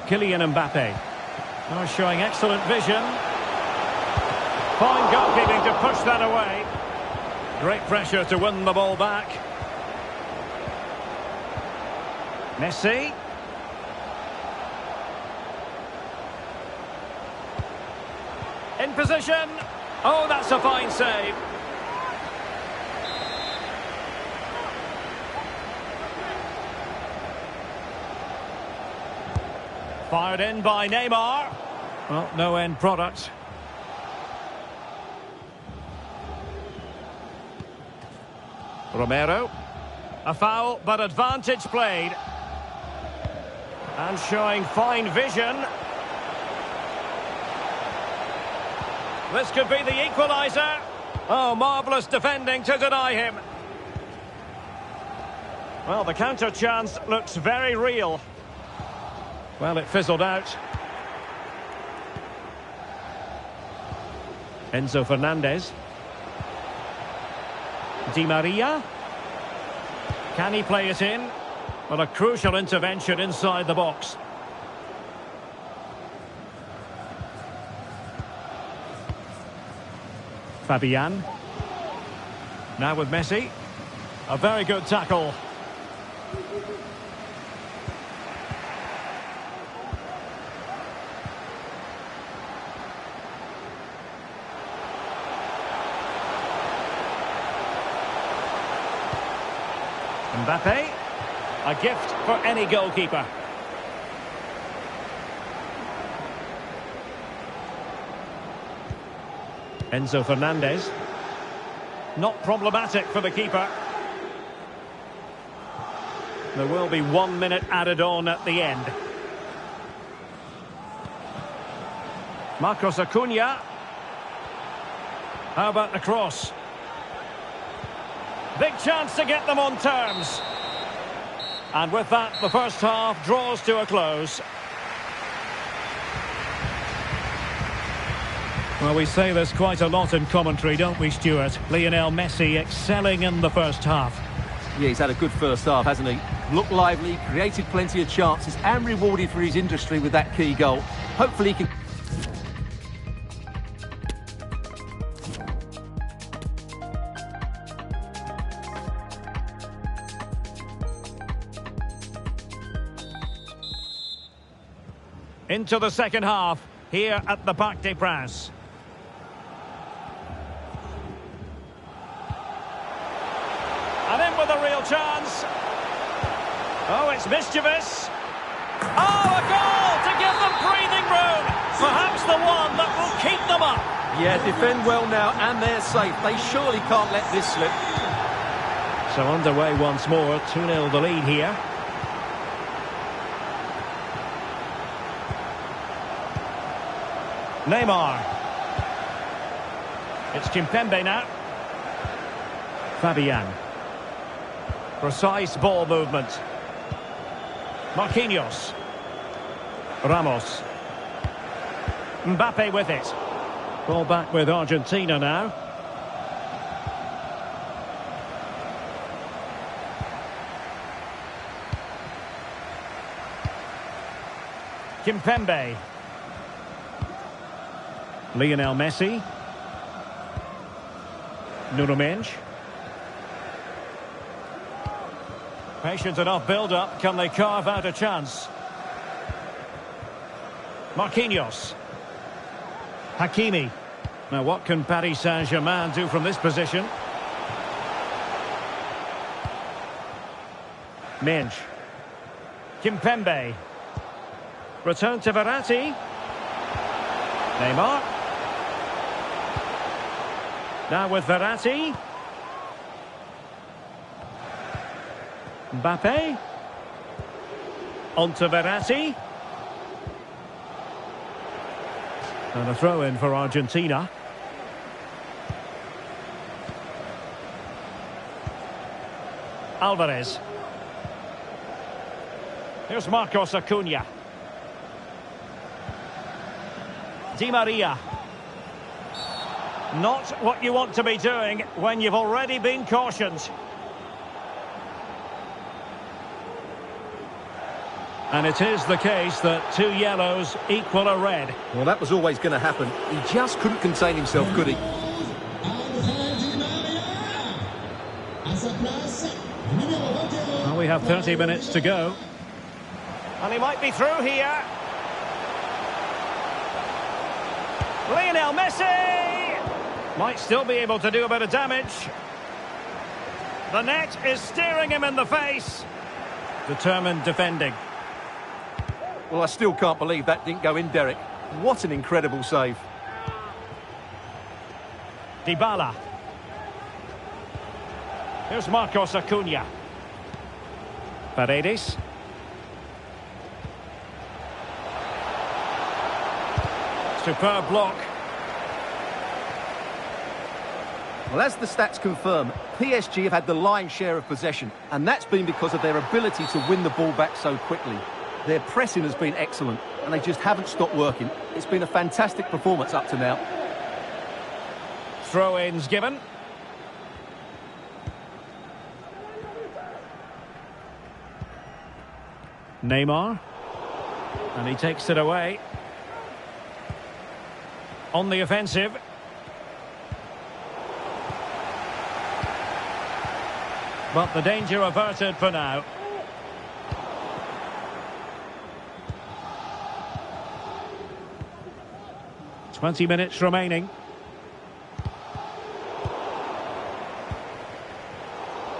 Kylian Mbappe. Oh, showing excellent vision. Fine goalkeeping to push that away. Great pressure to win the ball back. Messi. In position. Oh, that's a fine save. Fired in by Neymar. Well, no end product. Romero. A foul, but advantage played. And showing fine vision. This could be the equaliser. Oh, marvellous defending to deny him. Well, the counter chance looks very real. Well, it fizzled out. Enzo Fernandez. Di Maria. Can he play it in? Well, a crucial intervention inside the box. Fabian. Now with Messi. A very good tackle. Mbappe, a gift for any goalkeeper. Enzo Fernandez. Not problematic for the keeper. There will be 1 minute added on at the end. Marcos Acuna. How about the cross? Big chance to get them on terms. And with that, the first half draws to a close. Well, we say this quite a lot in commentary, don't we, Stuart? Lionel Messi excelling in the first half. Yeah, he's had a good first half, hasn't he? Looked lively, created plenty of chances, and rewarded for his industry with that key goal. Hopefully he can... Into the second half, here at the Parc des Princes. And in with a real chance. Oh, it's mischievous. Oh, a goal to give them breathing room. Perhaps the one that will keep them up. Yeah, defend well now, and they're safe. They surely can't let this slip. So underway once more, 2-0 the lead here. Neymar. It's Kimpembe now. Fabian. Precise ball movement. Marquinhos. Ramos. Mbappe with it. Ball back with Argentina now. Kimpembe. Lionel Messi. Nuno Mendes. Patient enough build-up. Can they carve out a chance? Marquinhos. Hakimi. Now what can Paris Saint-Germain do from this position? Mendes. Kimpembe. Return to Verratti. Neymar. Now with Verratti. Mbappe. On to Verratti. And a throw-in for Argentina. Alvarez. Here's Marcos Acuna. Di Maria. Not what you want to be doing when you've already been cautioned. And it is the case that 2 yellows equal a red. Well, that was always going to happen. He just couldn't contain himself, could he? Well, we have 30 minutes to go. And he might be through here. Lionel Messi! Might still be able to do a bit of damage. The net is staring him in the face. Determined defending. Well, I still can't believe that didn't go in, Derek. What an incredible save. Dybala. Here's Marcos Acuna. Paredes. Superb block. Well, as the stats confirm, PSG have had the lion's share of possession, and that's been because of their ability to win the ball back so quickly. Their pressing has been excellent, and they just haven't stopped working. It's been a fantastic performance up to now. Throw-ins given. Neymar. And he takes it away. On the offensive. But the danger averted for now. "20 minutes remaining.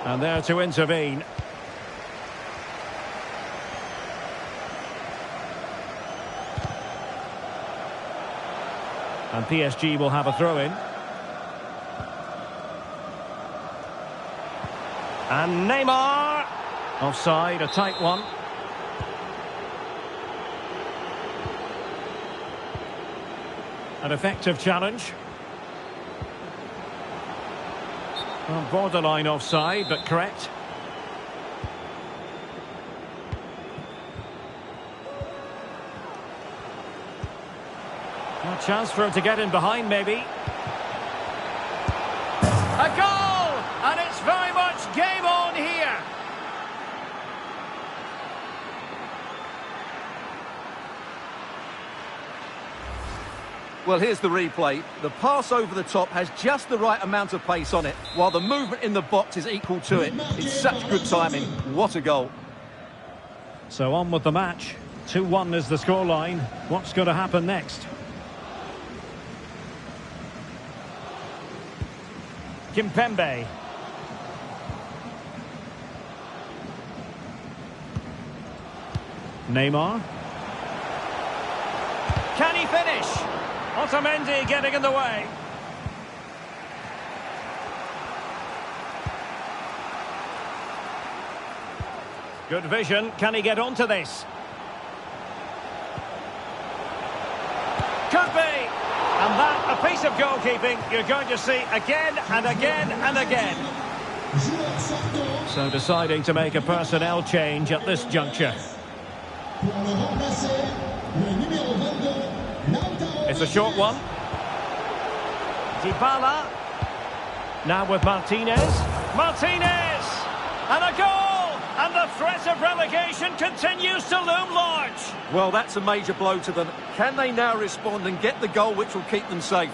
And there to intervene. And PSG will have a throw-in. And Neymar. Offside, a tight one. An effective challenge. Well, borderline offside, but correct. A chance for him to get in behind, maybe. A goal! And it's very much game on here. Well, here's the replay. The pass over the top has just the right amount of pace on it, while the movement in the box is equal to it. It's such good timing. What a goal. So on with the match. 2-1 is the scoreline. What's going to happen next? Kimpembe. Neymar. Can he finish? Otamendi getting in the way. Good vision. Can he get onto this? Could be. And that, a piece of goalkeeping you're going to see again and again and again. So deciding to make a personnel change at this juncture. It's a short one. Dybala. Now with Martinez. Martinez! And a goal! And the threat of relegation continues to loom large. Well, that's a major blow to them. Can they now respond and get the goal which will keep them safe?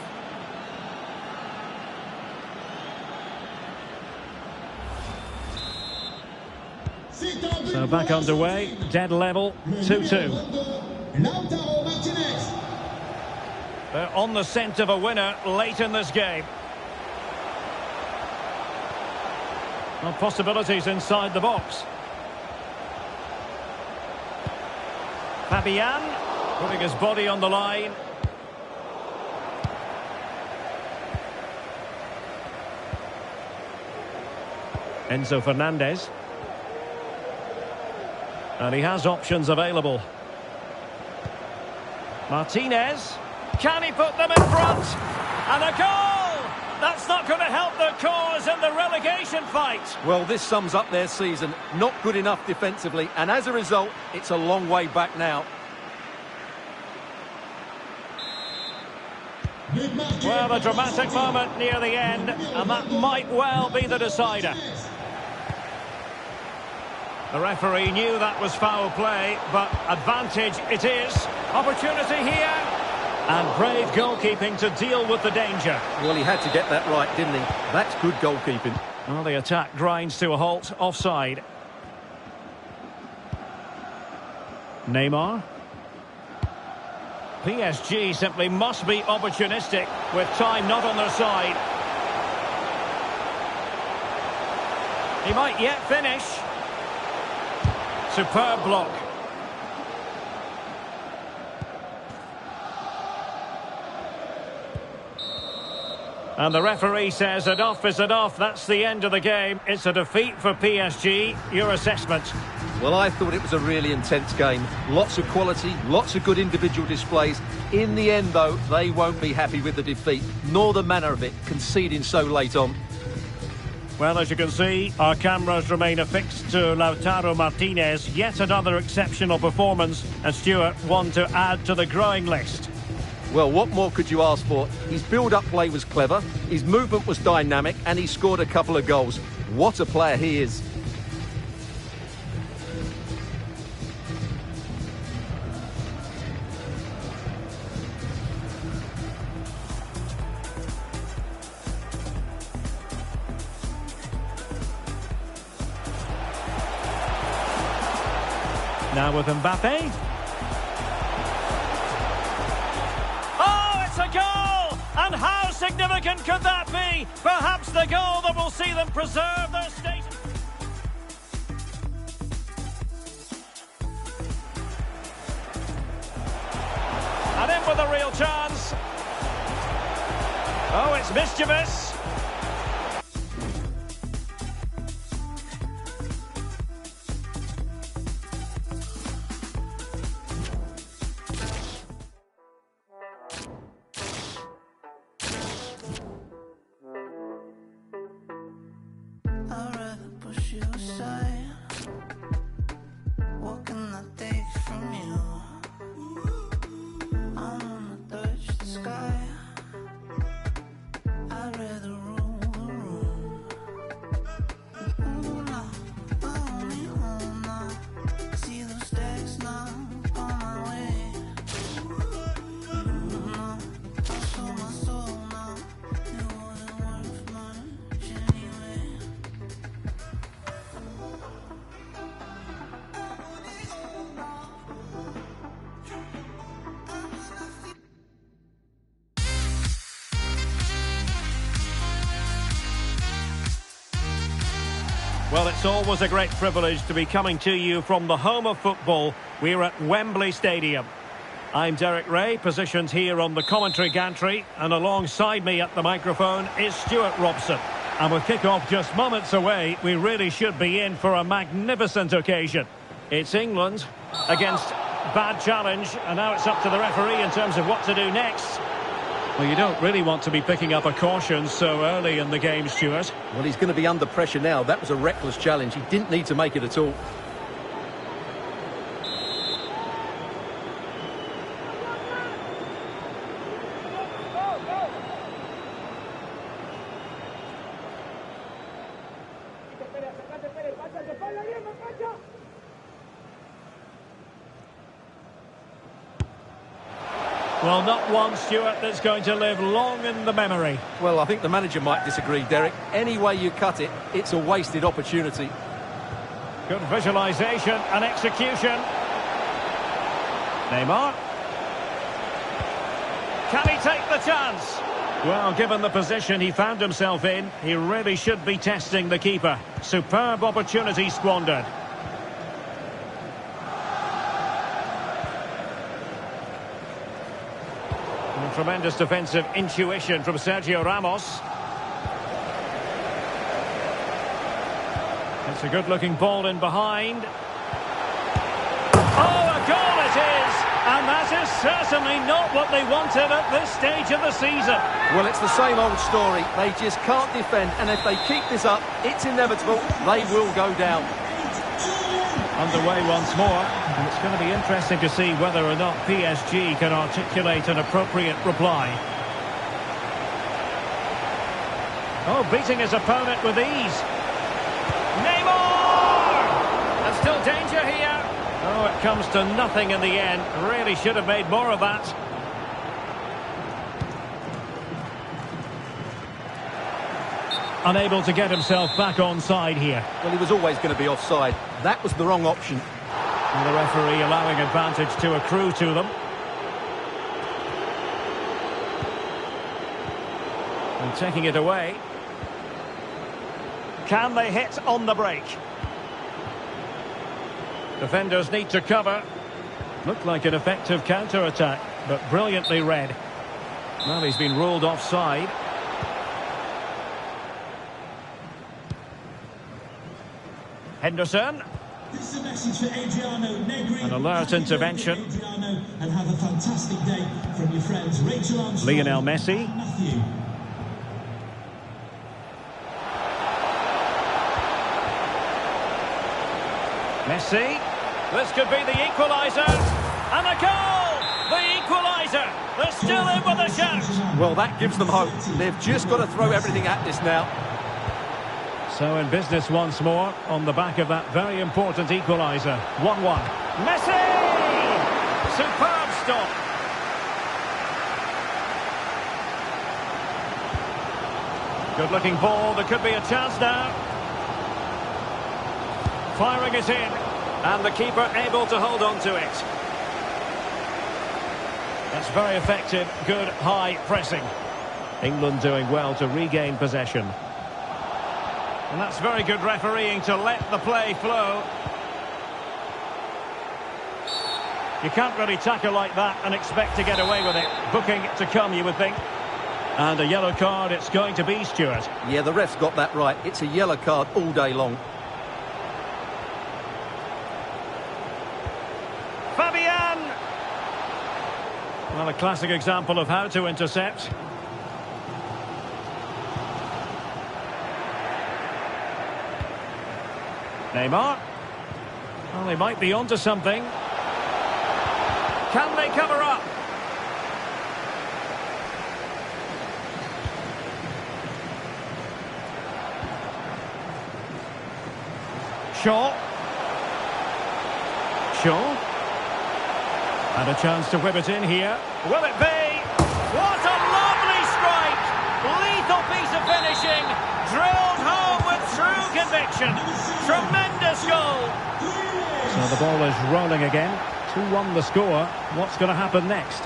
So back underway, dead level, 2-2. They're on the scent of a winner late in this game. Well, possibilities inside the box. Fabian putting his body on the line. Enzo Fernandez. And he has options available. Martinez. Can he put them in front? And a goal! That's not going to help their cause in the relegation fight. Well, this sums up their season. Not good enough defensively, and as a result, it's a long way back now. Well, a dramatic moment near the end, and that might well be the decider. The referee knew that was foul play, but advantage it is. Opportunity here. And brave goalkeeping to deal with the danger. Well, he had to get that right, didn't he? That's good goalkeeping. Well, the attack grinds to a halt, offside. Neymar. PSG simply must be opportunistic with time not on their side. He might yet finish. Superb block. And the referee says enough is enough. That's the end of the game. It's a defeat for PSG. Your assessment? Well, I thought it was a really intense game. Lots of quality, lots of good individual displays. In the end, though, they won't be happy with the defeat, nor the manner of it, conceding so late on. Well, as you can see, our cameras remain affixed to Lautaro Martinez. Yet another exceptional performance. And Stuart, one to add to the growing list. Well, what more could you ask for? His build-up play was clever, his movement was dynamic, and he scored a couple of goals. What a player he is. Now with Mbappe. Oh, it's a goal! And how significant could that be? Perhaps the goal that will see them preserve their status. And in with a real chance. Oh, it's mischievous. I'd rather push you aside. What can I take from you? I'm gonna touch the sky. I'd rather rule the room. Ooh, no, hold me home now. See those stacks now on my way. No, I sold my soul now. It wasn't worth much anyway. Well, it's always a great privilege to be coming to you from the home of football. We're at Wembley Stadium. I'm Derek Ray, positioned here on the commentary gantry, and alongside me at the microphone is Stuart Robson. And with kick-off just moments away, we really should be in for a magnificent occasion. It's England against bad challenge, and now it's up to the referee in terms of what to do next. Well, you don't really want to be picking up a caution so early in the game, Stuart. Well, he's going to be under pressure now. That was a reckless challenge. He didn't need to make it at all. Well, not one, Stuart, that's going to live long in the memory. Well, I think the manager might disagree, Derek. Any way you cut it, it's a wasted opportunity. Good visualisation and execution. Neymar. Can he take the chance? Well, given the position he found himself in, he really should be testing the keeper. Superb opportunity squandered. And tremendous defensive intuition from Sergio Ramos. It's a good-looking ball in behind. Oh, a goal it is! And that is certainly not what they wanted at this stage of the season. Well, it's the same old story. They just can't defend, and if they keep this up, it's inevitable. They will go down. Underway once more, and it's going to be interesting to see whether or not PSG can articulate an appropriate reply. Oh, beating his opponent with ease. Neymar! And still danger here. Oh, it comes to nothing in the end. Really should have made more of that. Unable to get himself back onside here. Well, he was always going to be offside. That was the wrong option. And the referee allowing advantage to accrue to them. And taking it away. Can they hit on the break? Defenders need to cover. Looked like an effective counter-attack, but brilliantly read. Well, he's been ruled offside. Henderson. This is a message for Adriano Negri. An alert intervention. Adriano, and have a fantastic day from your friends Rachel Armstrong, Lionel Messi. and Matthew. Messi. This could be the equaliser. And a goal! The equaliser. They're still in with a shout. Well, that gives them hope. They've just got to throw everything at this now. So in business once more on the back of that very important equaliser. 1-1. Messi! Superb stop. Good looking ball. There could be a chance now. Firing it in. And the keeper able to hold on to it. That's very effective. Good high pressing. England doing well to regain possession. And that's very good refereeing to let the play flow. You can't really tackle like that and expect to get away with it. Booking to come, you would think. And a yellow card it's going to be, Stuart. Yeah, the ref's got that right. It's a yellow card all day long. Fabian! Well, a classic example of how to intercept. Neymar. Well, they might be onto something. Can they cover up? Shaw. And a chance to whip it in here. Will it be? What a lovely strike! Lethal piece of finishing. Drilled home with true conviction. Tremendous goal. So the ball is rolling again. 2-1 the score. What's going to happen next?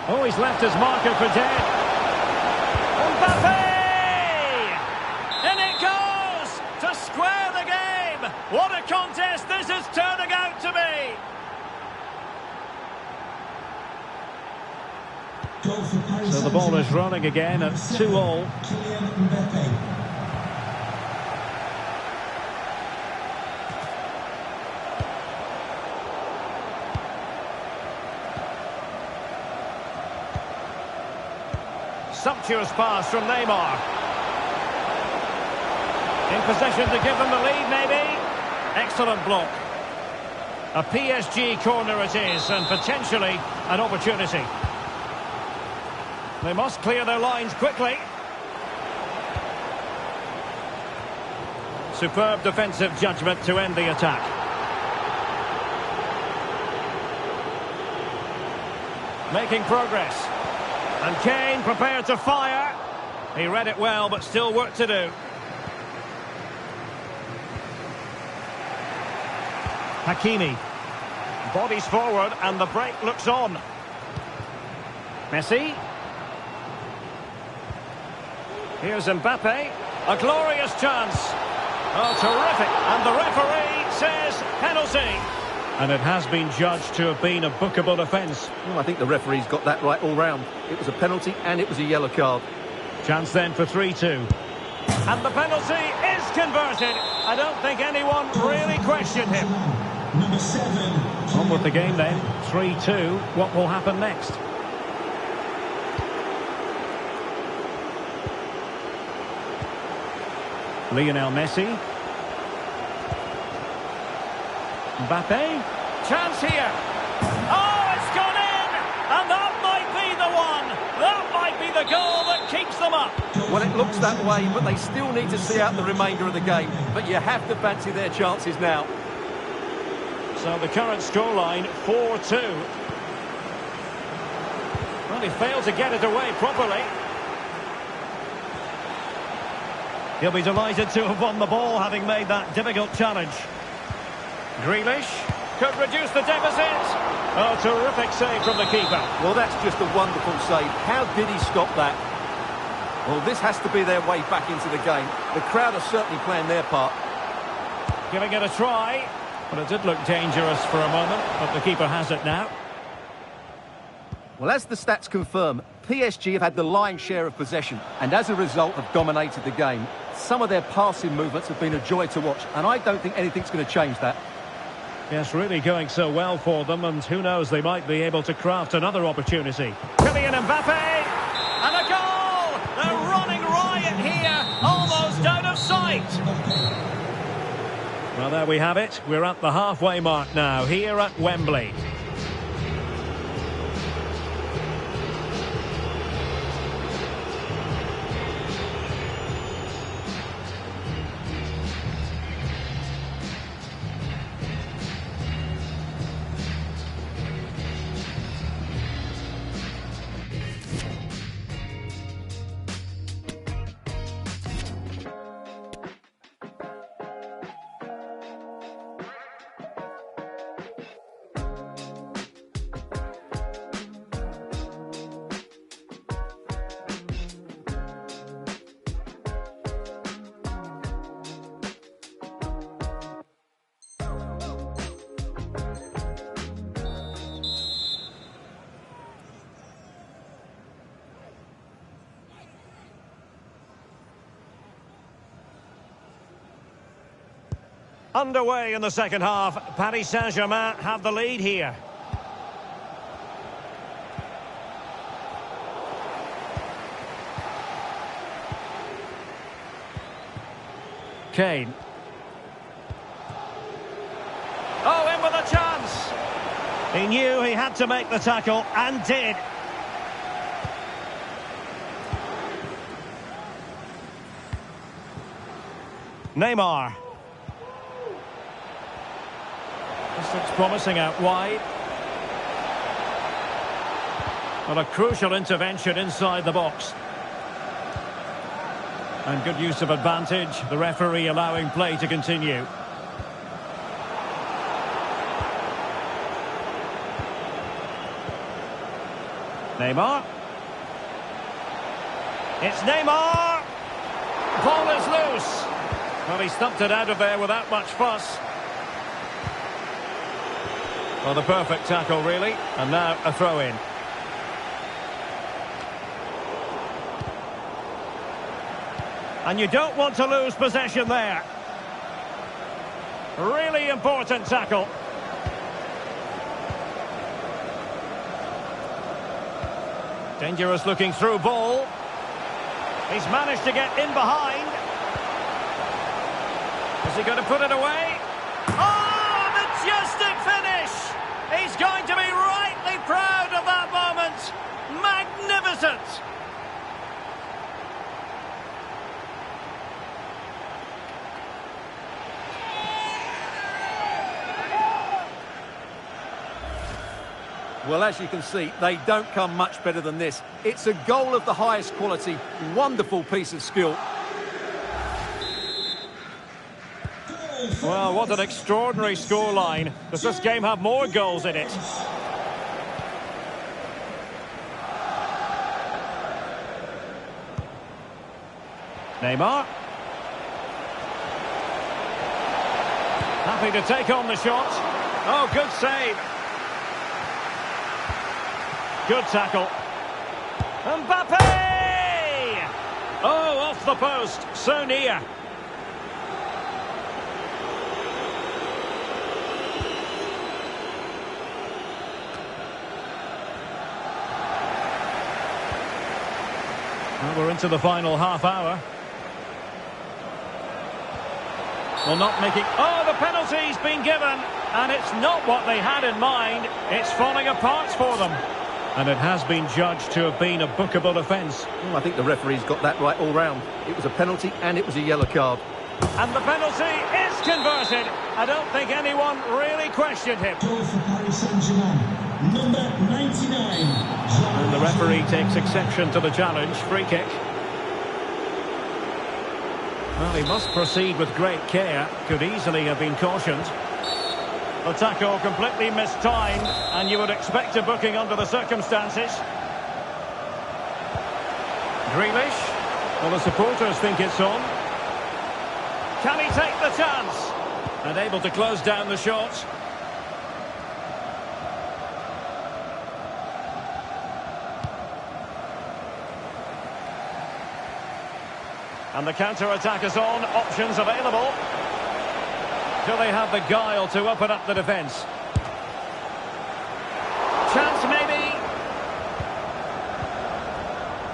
Oh, he's left his marker for dead. Mbappe! In it goes to square the game. What a contest this is turning out to be. So the ball is rolling again at 2-2. Kylian Mbappe. Sumptuous pass from Neymar. In possession to give them the lead, maybe. Excellent block. A PSG corner it is, and potentially an opportunity. They must clear their lines quickly. Superb defensive judgment to end the attack. Making progress. And Kane prepared to fire. He read it well, but still work to do. Hakimi. Bodies forward and the break looks on. Messi. Here's Mbappe. A glorious chance. Oh, terrific. And the referee says penalty. And it has been judged to have been a bookable offence. Well, I think the referee's got that right all round. It was a penalty and it was a yellow card. Chance then for 3-2. And the penalty is converted. I don't think anyone really questioned him. Number 7. On with the game then. 3-2. What will happen next? Lionel Messi. Mbappe. Chance here. Oh, it's gone in! And that might be the one. That might be the goal that keeps them up. Well, it looks that way, but they still need to see out the remainder of the game. But you have to fancy their chances now. So the current scoreline, 4-2. Well, he failed to get it away properly. He'll be delighted to have won the ball, having made that difficult challenge. Grealish could reduce the deficit. Oh, terrific save from the keeper. Well, that's just a wonderful save. How did he stop that? Well, this has to be their way back into the game. The crowd are certainly playing their part. Giving it a try. But it did look dangerous for a moment, but the keeper has it now. Well, as the stats confirm, PSG have had the lion's share of possession and as a result have dominated the game. Some of their passing movements have been a joy to watch, and I don't think anything's going to change that. Yes, really going so well for them, and who knows, they might be able to craft another opportunity. Kylian Mbappe, and a goal! They're running riot here, almost out of sight. Well, there we have it. We're at the halfway mark now, here at Wembley. Underway in the second half. Paris Saint-Germain have the lead here. Kane. Oh, in with a chance. He knew he had to make the tackle and did. Neymar. This looks promising out wide. Well, a crucial intervention inside the box. And good use of advantage. The referee allowing play to continue. Neymar. It's Neymar! Ball is loose. Well, he stumped it out of there without much fuss. Well, the perfect tackle, really. And now a throw-in. And you don't want to lose possession there. Really important tackle. Dangerous looking through ball. He's managed to get in behind. Is he going to put it away? Oh, majestic finish! He's going to be rightly proud of that moment. Magnificent! Well, as you can see, they don't come much better than this. It's a goal of the highest quality. Wonderful piece of skill. Well, what an extraordinary scoreline. Does this game have more goals in it? Neymar. Happy to take on the shot. Oh, good save. Good tackle. Mbappe! Oh, off the post. So near. Well, we're into the final half hour. Well, not making... Oh, the penalty's been given. And it's not what they had in mind. It's falling apart for them. And it has been judged to have been a bookable offence. Well, I think the referee's got that right all round. It was a penalty and it was a yellow card. And the penalty is converted. I don't think anyone really questioned him. Goal for Paris Saint-Germain, number 99. And the referee takes exception to the challenge. Free kick. Well, he must proceed with great care. Could easily have been cautioned. The tackle completely mistimed, and you would expect a booking under the circumstances. Grealish. Well, the supporters think it's on. Can he take the chance? And able to close down the shot. And the counter-attack is on, options available. Do they have the guile to open up the defence? Chance maybe.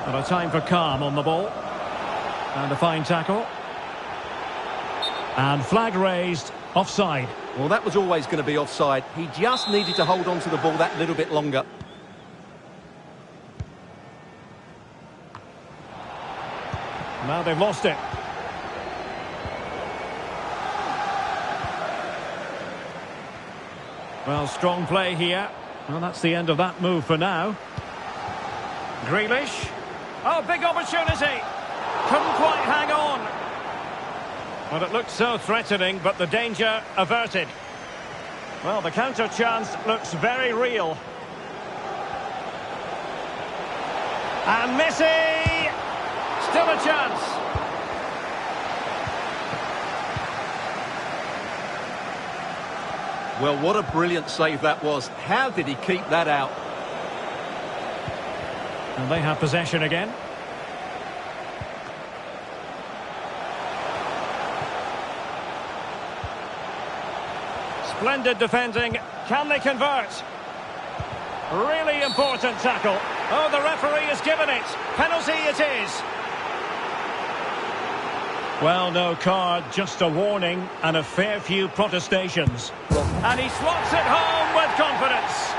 And a time for calm on the ball. And a fine tackle. And flag raised, offside. Well, that was always going to be offside. He just needed to hold on to the ball that little bit longer. Now they've lost it. Well, strong play here. Well, that's the end of that move for now. Grealish. Oh, big opportunity. Couldn't quite hang on. Well, it looked so threatening, but the danger averted. Well, the counter chance looks very real. And Messi! Still a chance. Well, what a brilliant save that was. How did he keep that out? And they have possession again. Splendid defending. Can they convert? Really important tackle. Oh, the referee has given it. Penalty it is. Well, no card, just a warning and a fair few protestations. And he slots it home with confidence.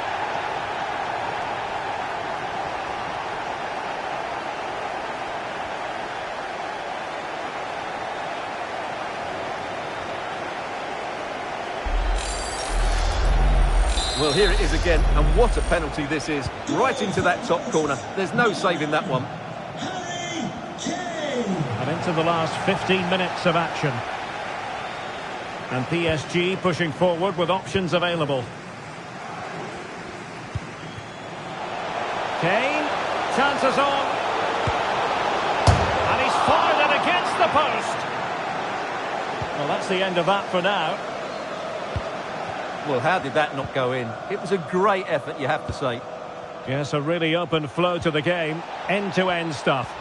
Well, here it is again, and what a penalty this is. Right into that top corner. There's no saving that one. Harry Kane. And into the last 15 minutes of action. And PSG pushing forward with options available. Kane, chances on. And he's fired it against the post. Well, that's the end of that for now. Well, how did that not go in? It was a great effort, you have to say. Yes, a really open flow to the game. End-to-end stuff.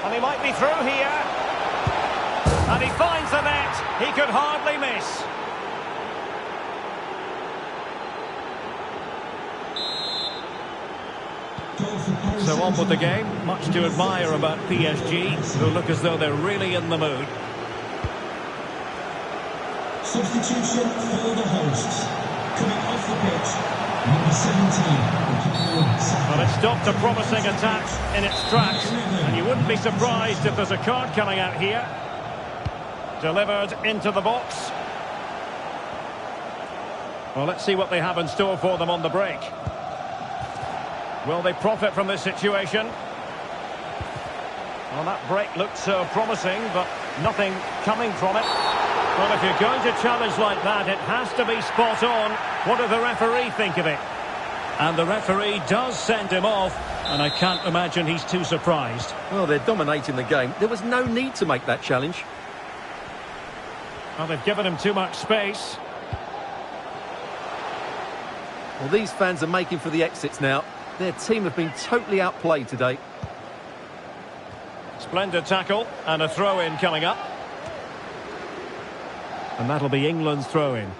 And he might be through here. And he finds the net. He could hardly miss. So on with the game. Much to admire about PSG, who look as though they're really in the mood. Substitution for the hosts. Coming off the pitch, number 17. Well, it stopped a promising attack in its tracks. And you wouldn't be surprised if there's a card coming out here. Delivered into the box. Well, let's see what they have in store for them on the break. Will they profit from this situation? Well, that break looked so promising, but nothing coming from it. Well, if you're going to challenge like that, it has to be spot on. What does the referee think of it? And the referee does send him off, and I can't imagine he's too surprised. Well, they're dominating the game. There was no need to make that challenge. Well, they've given him too much space. Well, these fans are making for the exits now. Their team have been totally outplayed today. Splendid tackle, and a throw-in coming up. And that'll be England's throw-in.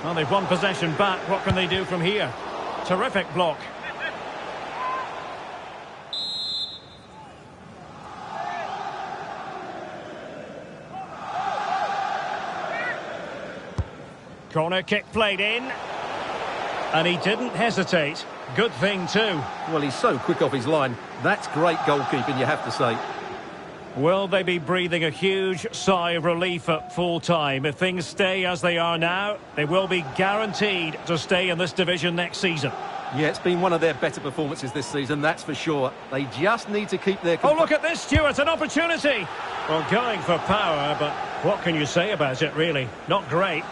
Well, they've won possession back. What can they do from here? Terrific block. Corner kick played in. And he didn't hesitate. Good thing too. Well, he's so quick off his line. That's great goalkeeping, you have to say. Will they be breathing a huge sigh of relief at full time? If things stay as they are now, they will be guaranteed to stay in this division next season. Yeah, it's been one of their better performances this season, that's for sure. They just need to keep their... Oh, look at this, Stuart, an opportunity! Well, going for power, but what can you say about it, really? Not great.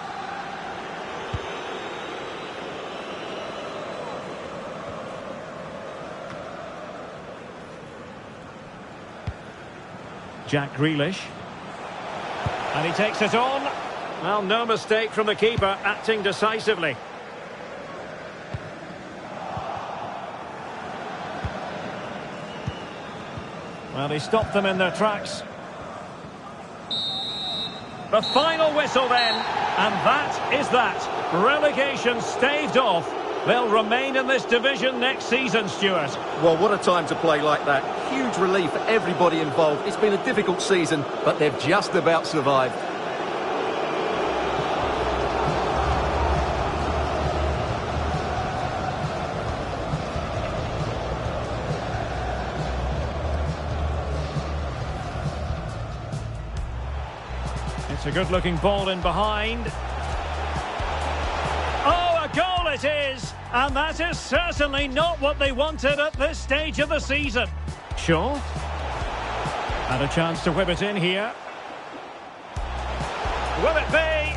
Jack Grealish. And he takes it on. Well, no mistake from the keeper, acting decisively. Well, he stopped them in their tracks. The final whistle then, and that is that. Relegation staved off. They'll remain in this division next season, Stuart. Well, what a time to play like that. Huge relief for everybody involved. It's been a difficult season, but they've just about survived. It's a good-looking ball in behind. Oh, a goal it is! And that is certainly not what they wanted at this stage of the season. Shaw. And a chance to whip it in here. Will it be?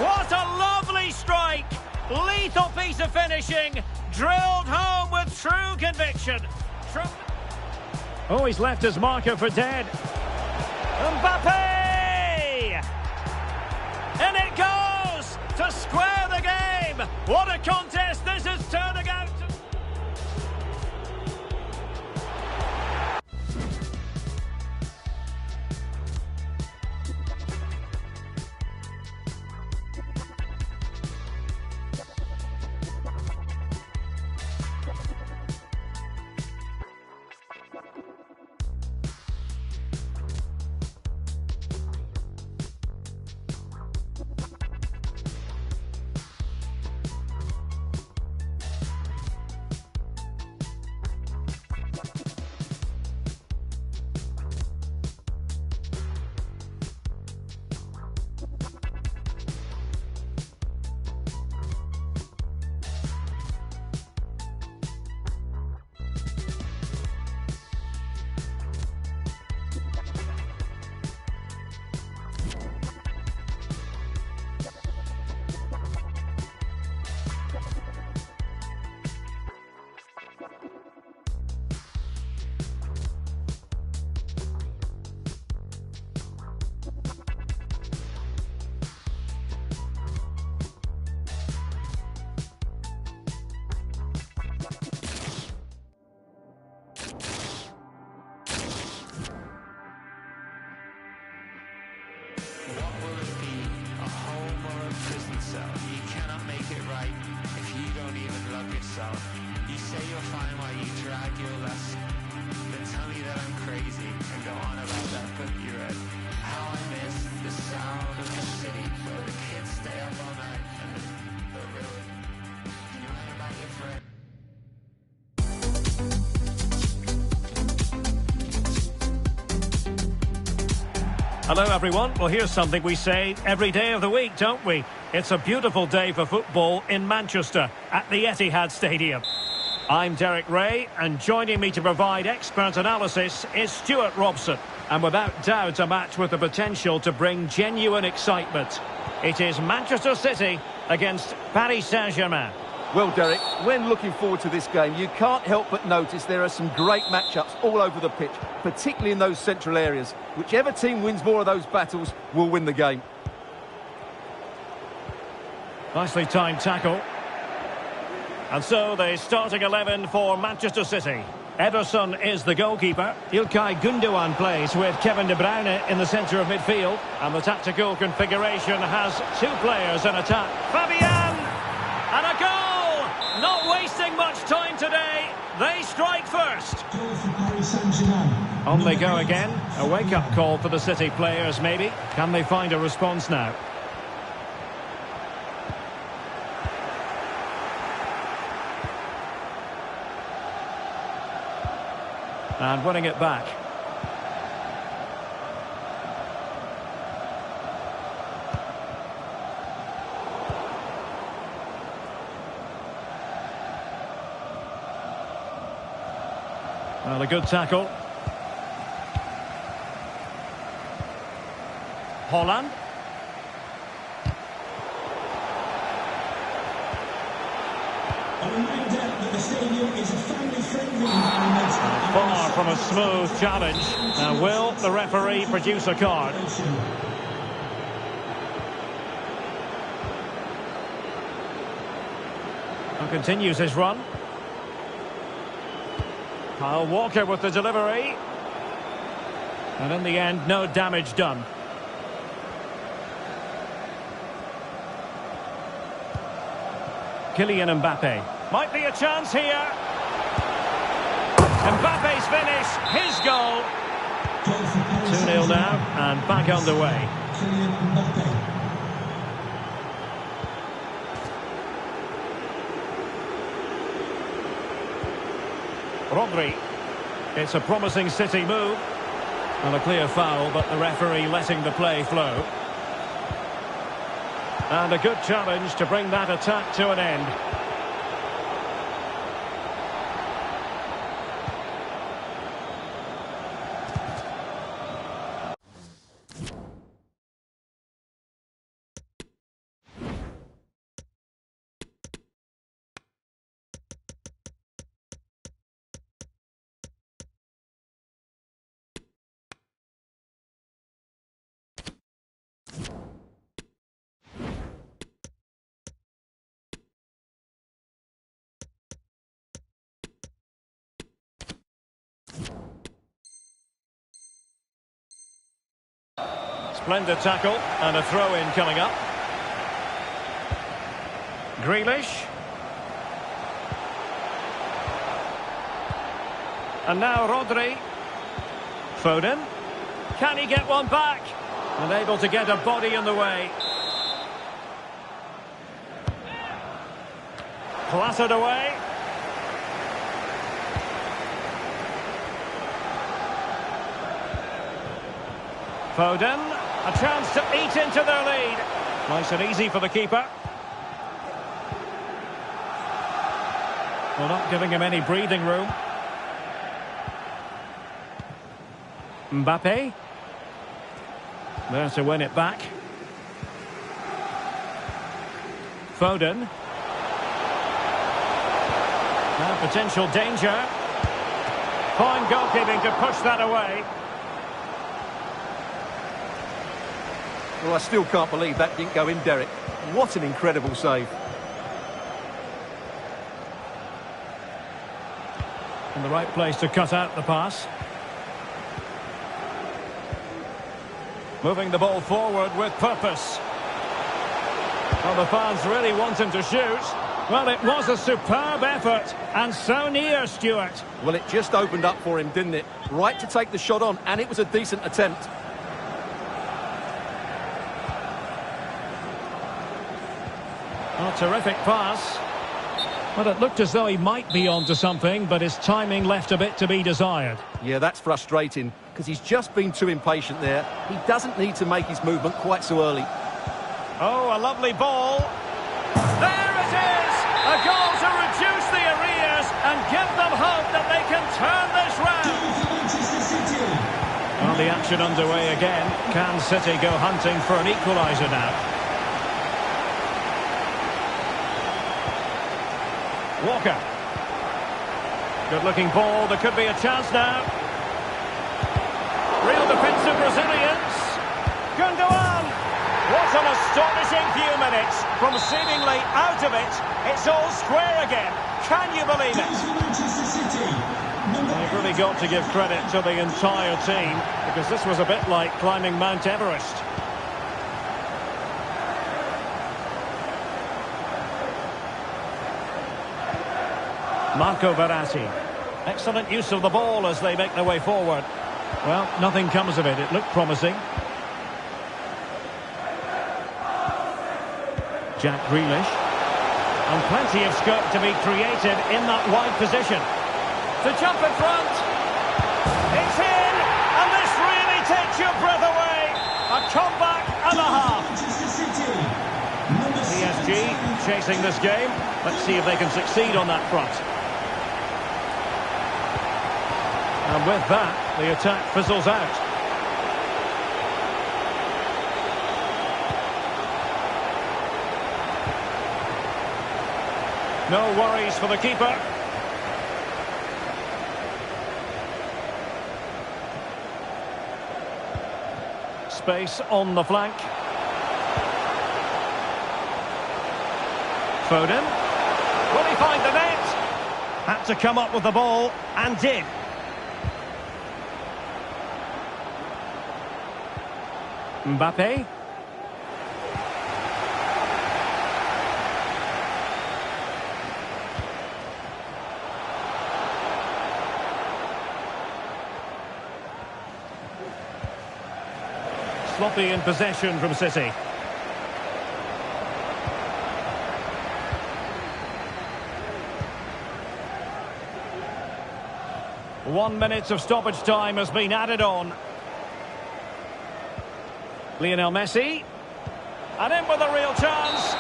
What a lovely strike! Lethal piece of finishing. Drilled home with true conviction. Oh, he's left his marker for dead. Mbappe! And it goes to square the game. What a contest this is turning out. You say you're fine while you drag your lust. Then tell me that I'm crazy and go on about that book you read. How I miss the sound of the city where the kids stay up all night. But really, can you write about your friend? Hello everyone. Well, here's something we say every day of the week, don't we? It's a beautiful day for football in Manchester at the Etihad Stadium. I'm Derek Ray, and joining me to provide expert analysis is Stuart Robson. And without doubt, a match with the potential to bring genuine excitement. It is Manchester City against Paris Saint-Germain. Well, Derek, when looking forward to this game, you can't help but notice there are some great matchups all over the pitch, particularly in those central areas. Whichever team wins more of those battles will win the game. Nicely timed tackle. And so the starting 11 for Manchester City. Ederson is the goalkeeper. Ilkay Gundogan plays with Kevin De Bruyne in the centre of midfield. And the tactical configuration has two players in attack. Fabian! And a goal! Not wasting much time today. They strike first. Goal for Paris Saint-Germain. On they go again. A wake-up call for the City players, maybe. Can they find a response now? And winning it back. Well, a good tackle. Holland. A reminder that the stadium is a family-friendly environment. Far from a smooth challenge. Now, will the referee produce a card? And continues his run. Kyle Walker with the delivery. And in the end, no damage done. Kylian Mbappe. Might be a chance here. Mbappe's finish, his goal. 2-0 now, and back underway. Kylian Mbappe. Rodri. It's a promising City move. And a clear foul, but the referee letting the play flow. And a good challenge to bring that attack to an end. Splendid tackle and a throw-in coming up. Grealish. And now Rodri. Foden. Can he get one back? Unable to get a body in the way. Clattered away. Foden. A chance to eat into their lead. Nice and easy for the keeper. Well, not giving him any breathing room. Mbappe. There to win it back. Foden. Now potential danger. Fine goalkeeping to push that away. Well, I still can't believe that didn't go in, Derek. What an incredible save. In the right place to cut out the pass. Moving the ball forward with purpose. Well, the fans really want him to shoot. Well, it was a superb effort, and so near, Stuart. Well, it just opened up for him, didn't it? Right to take the shot on, and it was a decent attempt. Oh, terrific pass. Well, it looked as though he might be onto something, but his timing left a bit to be desired. Yeah, that's frustrating, because he's just been too impatient there. He doesn't need to make his movement quite so early. Oh, a lovely ball. There it is! A goal to reduce the arrears and give them hope that they can turn this round. Manchester City. Well, the action underway again. Can City go hunting for an equaliser now? Walker. Good-looking ball. There could be a chance now. Real defensive Brazilians. Gundogan. What an astonishing few minutes. From seemingly out of it, it's all square again. Can you believe it? Manchester City. You've really got to give credit to the entire team, because this was a bit like climbing Mount Everest. Marco Verratti. Excellent use of the ball as they make their way forward. Well, nothing comes of it. It looked promising. Jack Grealish. And plenty of scope to be created in that wide position. To jump in front. It's in! And this really takes your breath away. A comeback and a half. PSG chasing this game. Let's see if they can succeed on that front. And with that, the attack fizzles out. No worries for the keeper. Space on the flank. Foden. Will he find the net? Had to come up with the ball, and did. Mbappe. Sloppy in possession from City. One minute of stoppage time has been added on. Lionel Messi. And in with a real chance.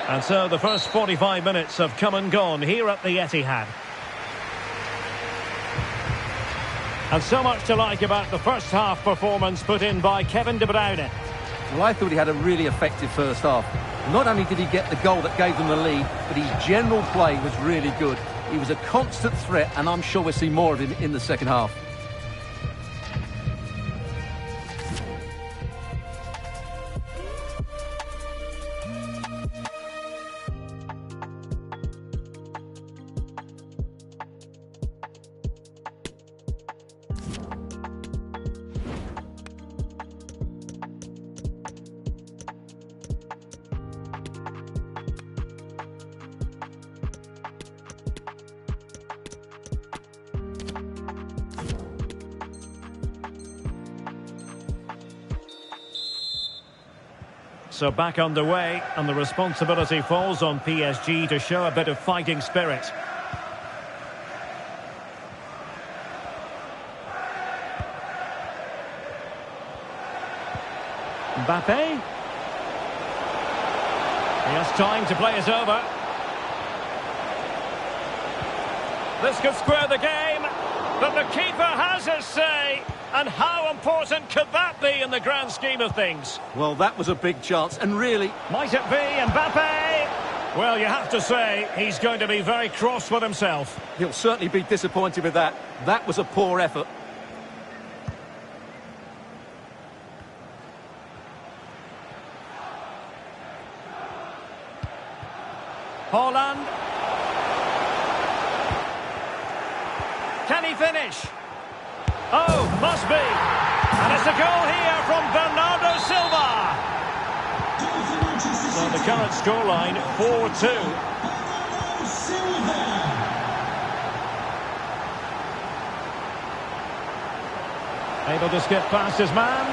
And so the first 45 minutes have come and gone here at the Etihad. And so much to like about the first half performance put in by Kevin De Bruyne. Well, I thought he had a really effective first half. Not only did he get the goal that gave them the lead, but his general play was really good. He was a constant threat, and I'm sure we'll see more of him in the second half. So back underway, and the responsibility falls on PSG to show a bit of fighting spirit. Mbappe. He has time to play it over. This could square the game, but the keeper has his say. And how important could that be in the grand scheme of things? Well, that was a big chance, and really... Might it be Mbappe? Well, you have to say, he's going to be very cross with himself. He'll certainly be disappointed with that. That was a poor effort. Haaland. Can he finish? Oh, must be. And it's a goal here from Bernardo Silva. So the current scoreline, 4-2. Able to skip past his man.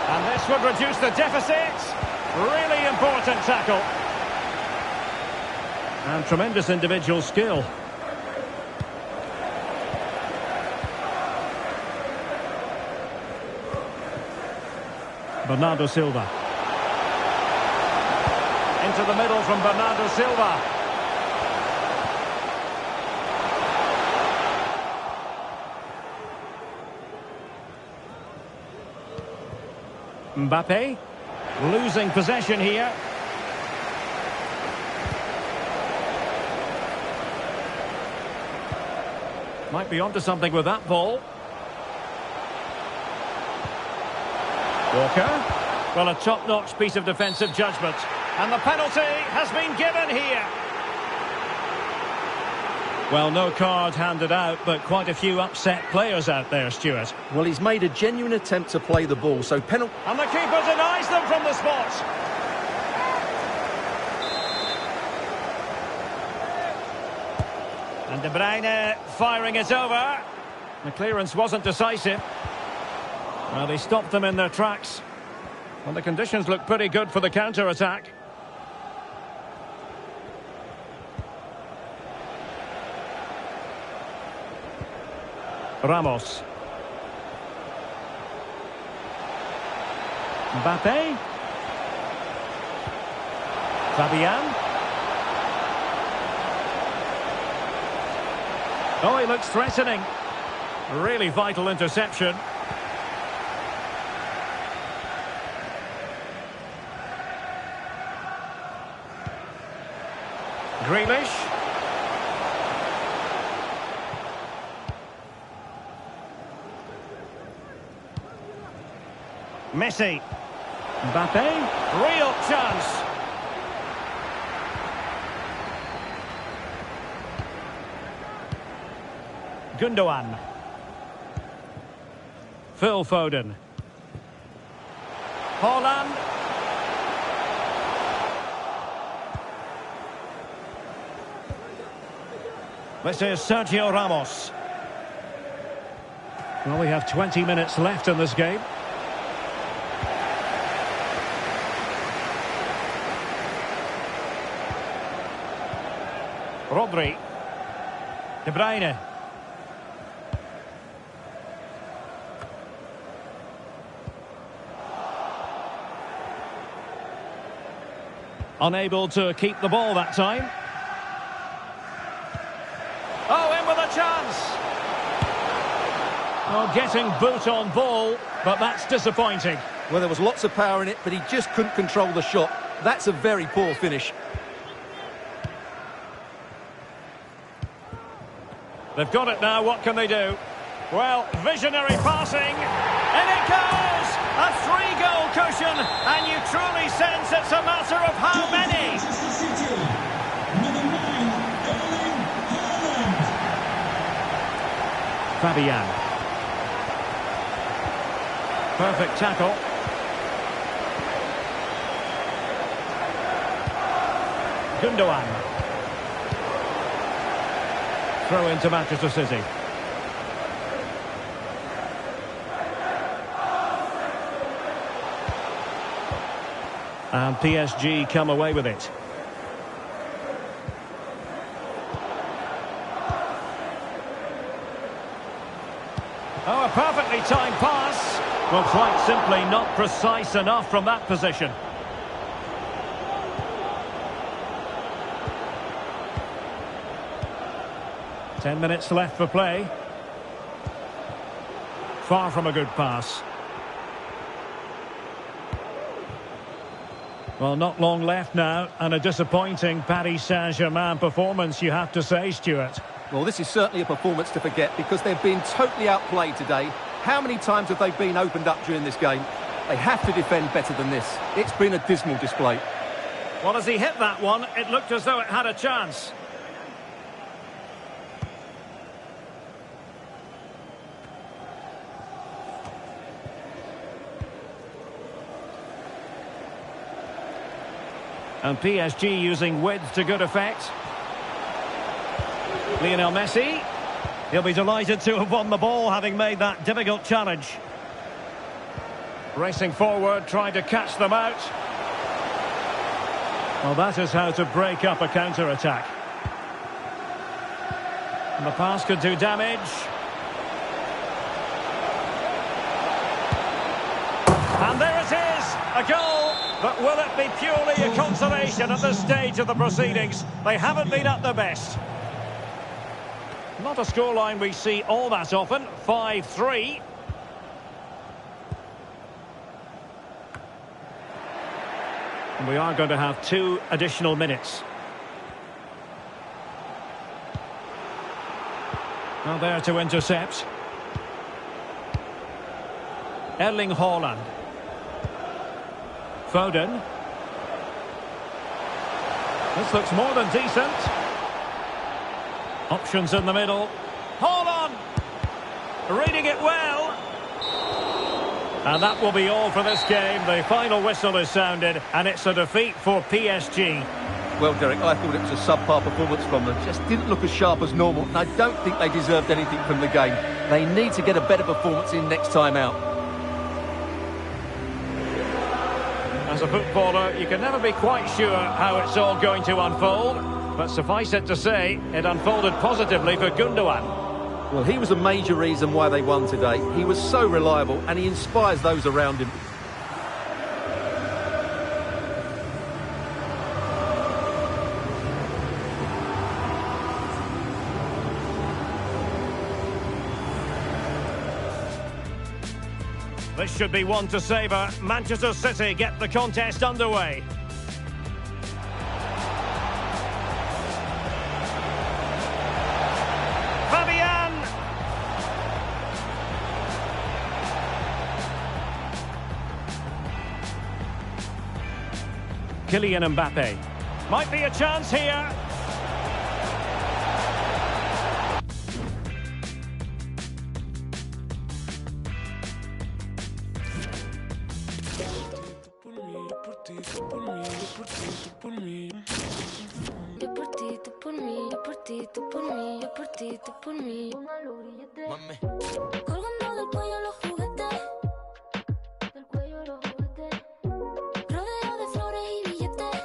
And this would reduce the deficit. Really important tackle. And tremendous individual skill. Bernardo Silva. Into the middle from Bernardo Silva. Mbappe. Losing possession here. Might be onto something with that ball. Walker. Well, a top-notch piece of defensive judgment. And the penalty has been given here. Well, no card handed out, but quite a few upset players out there, Stuart. Well, he's made a genuine attempt to play the ball, so penalty... And the keeper denies them from the spot. And De Bruyne firing it over. The clearance wasn't decisive. Well, they stopped them in their tracks. Well, the conditions look pretty good for the counter-attack. Ramos. Mbappe. Fabian. Oh, he looks threatening. Really vital interception. Grealish. Messi. Mbappe. Real chance. Gundogan. Phil Foden. Haaland. This is Sergio Ramos. Well, we have 20 minutes left in this game. Rodri. De Bruyne. Unable to keep the ball that time. Oh, in with a chance. Oh, getting boot on ball, but that's disappointing. Well, there was lots of power in it, but he just couldn't control the shot. That's a very poor finish. They've got it now, what can they do? Well, visionary passing, and it goes! A 3-goal cushion, and you truly sense it's a matter of how many. Manchester City, number 9, Erling Haaland. Fabian. Perfect tackle. Gundogan. Throw into Manchester City. And PSG come away with it. Oh, a perfectly timed pass. Well, quite simply not precise enough from that position. Ten minutes left for play. Far from a good pass. Well, not long left now, and a disappointing Paris Saint-Germain performance, you have to say, Stuart. Well, this is certainly a performance to forget because they've been totally outplayed today. How many times have they been opened up during this game? They have to defend better than this. It's been a dismal display. Well, as he hit that one, it looked as though it had a chance. And PSG using width to good effect. Lionel Messi. He'll be delighted to have won the ball, having made that difficult challenge. Racing forward, trying to catch them out. Well, that is how to break up a counter-attack. And the pass could do damage. And there it is, a goal. But will it be purely a consolation at this stage of the proceedings? They haven't been at their best. Not a scoreline we see all that often. 5-3. And we are going to have 2 additional minutes. Now there to intercept. Erling Haaland. Foden. This looks more than decent. Options in the middle. Haaland! Reading it well. And that will be all for this game. The final whistle is sounded, and it's a defeat for PSG. Well, Derek, I thought it was a subpar performance from them. Just didn't look as sharp as normal, and I don't think they deserved anything from the game. They need to get a better performance in next time out. As a footballer, you can never be quite sure how it's all going to unfold. But suffice it to say, it unfolded positively for Gundogan. Well, he was a major reason why they won today. He was so reliable, and he inspires those around him. This should be one to savour. Manchester City get the contest underway. Fabian! Kylian Mbappe. Might be a chance here. por mí. Mami. Colgando del cuello los juguetes. Del cuello los juguetes. Rodeo de flores y billetes.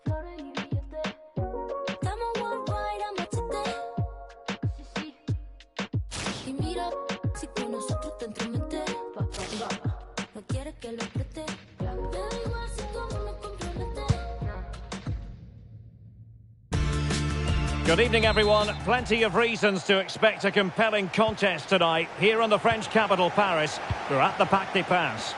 Flores y billetes. Estamos worldwide a machete. Sí, sí. Y mira, si con nosotros te entromete. No quieres que lo preste. Me da igual si tú no me comprometes. Good evening, everyone. Plenty of reasons to expect a compelling contest tonight here in the French capital, Paris. We're at the Parc des Princes.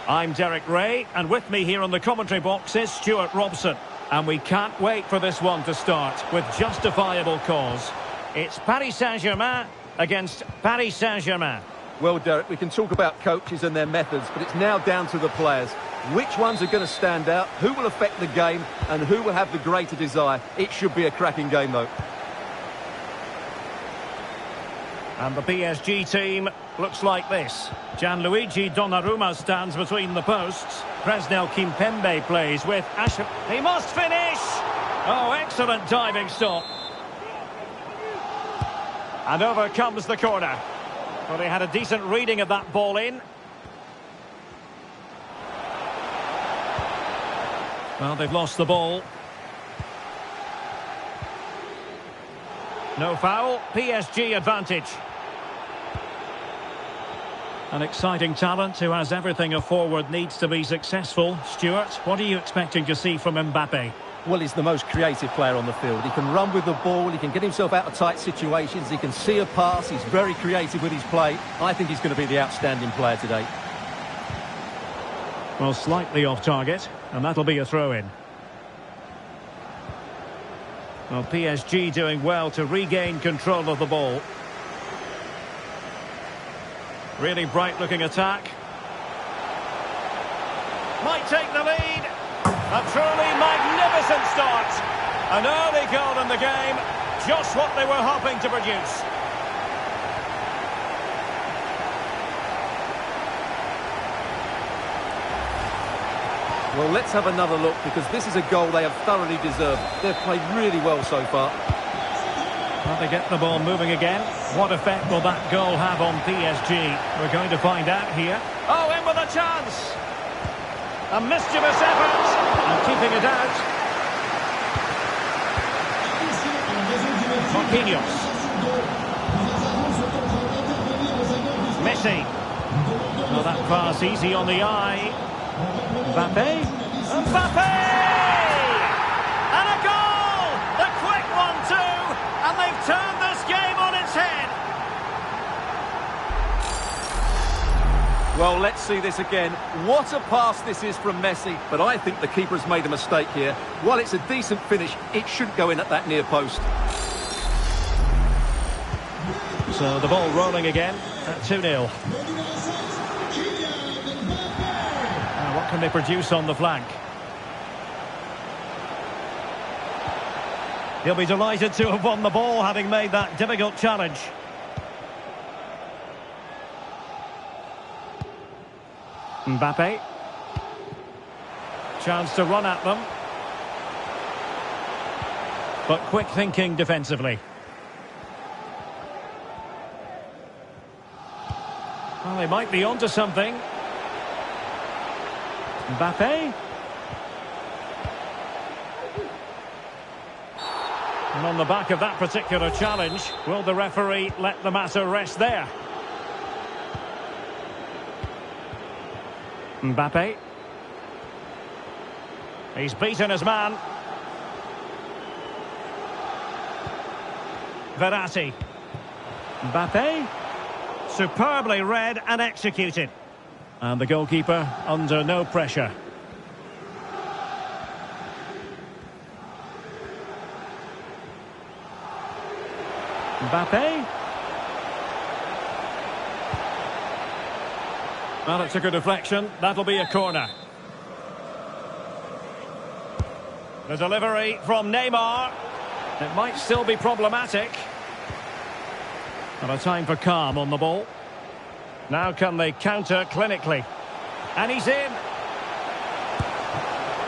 I'm Derek Ray, and with me here on the commentary box is Stuart Robson. And we can't wait for this one to start with justifiable cause. It's Paris Saint-Germain against Paris Saint-Germain. Well, Derek, we can talk about coaches and their methods, but it's now down to the players. Which ones are going to stand out, who will affect the game, and who will have the greater desire? It should be a cracking game, though. And the PSG team looks like this. Gianluigi Donnarumma stands between the posts. Presnel Kimpembe plays with Ashraf. He must finish! Oh, excellent diving stop. And over comes the corner. Well, they had a decent reading of that ball in. Well, they've lost the ball. No foul, PSG advantage. An exciting talent who has everything a forward needs to be successful. Stuart, what are you expecting to see from Mbappe? Well, he's the most creative player on the field. He can run with the ball, he can get himself out of tight situations, he can see a pass, he's very creative with his play. I think he's going to be the outstanding player today. Well, slightly off target, and that'll be a throw-in. Well, PSG doing well to regain control of the ball. Really bright-looking attack. Might take the lead. A truly magnificent start. An early goal in the game. Just what they were hoping to produce. Well, let's have another look, because this is a goal they have thoroughly deserved. They've played really well so far. Well, they get the ball moving again. What effect will that goal have on PSG? We're going to find out here. Oh, in with a chance! A mischievous effort, and keeping it out. Marquinhos. Messi. Oh, that pass easy on the eye. Mbappe. Mbappe! And a goal! The quick one too! And they've turned this game on its head. Well, let's see this again. What a pass this is from Messi, but I think the keeper has made a mistake here. While it's a decent finish, it shouldn't go in at that near post. So the ball rolling again at 2-0. What can they produce on the flank? He'll be delighted to have won the ball, having made that difficult challenge. Mbappe. Chance to run at them. But quick thinking defensively. Well, they might be onto something. Mbappe. And on the back of that particular challenge, will the referee let the matter rest there? Mbappe. He's beaten his man. Verratti. Mbappe. Superbly read and executed. And the goalkeeper under no pressure. Mbappe. Well, it took a deflection. That'll be a corner. The delivery from Neymar. It might still be problematic. And a time for calm on the ball. Now can they counter clinically? And he's in.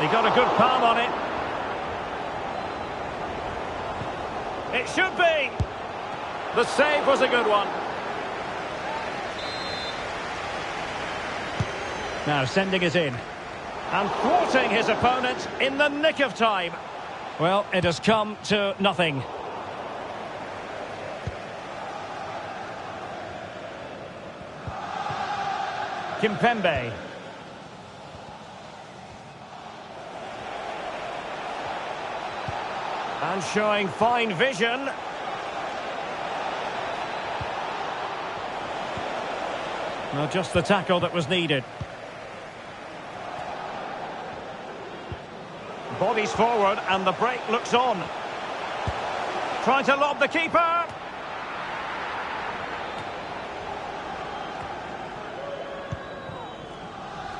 He got a good palm on it. It should be. The save was a good one. Now sending it in. And thwarting his opponent in the nick of time. Well, it has come to nothing. Kimpembe. And showing fine vision. Well, just the tackle that was needed. Bodies forward and the break looks on. Trying to lob the keeper.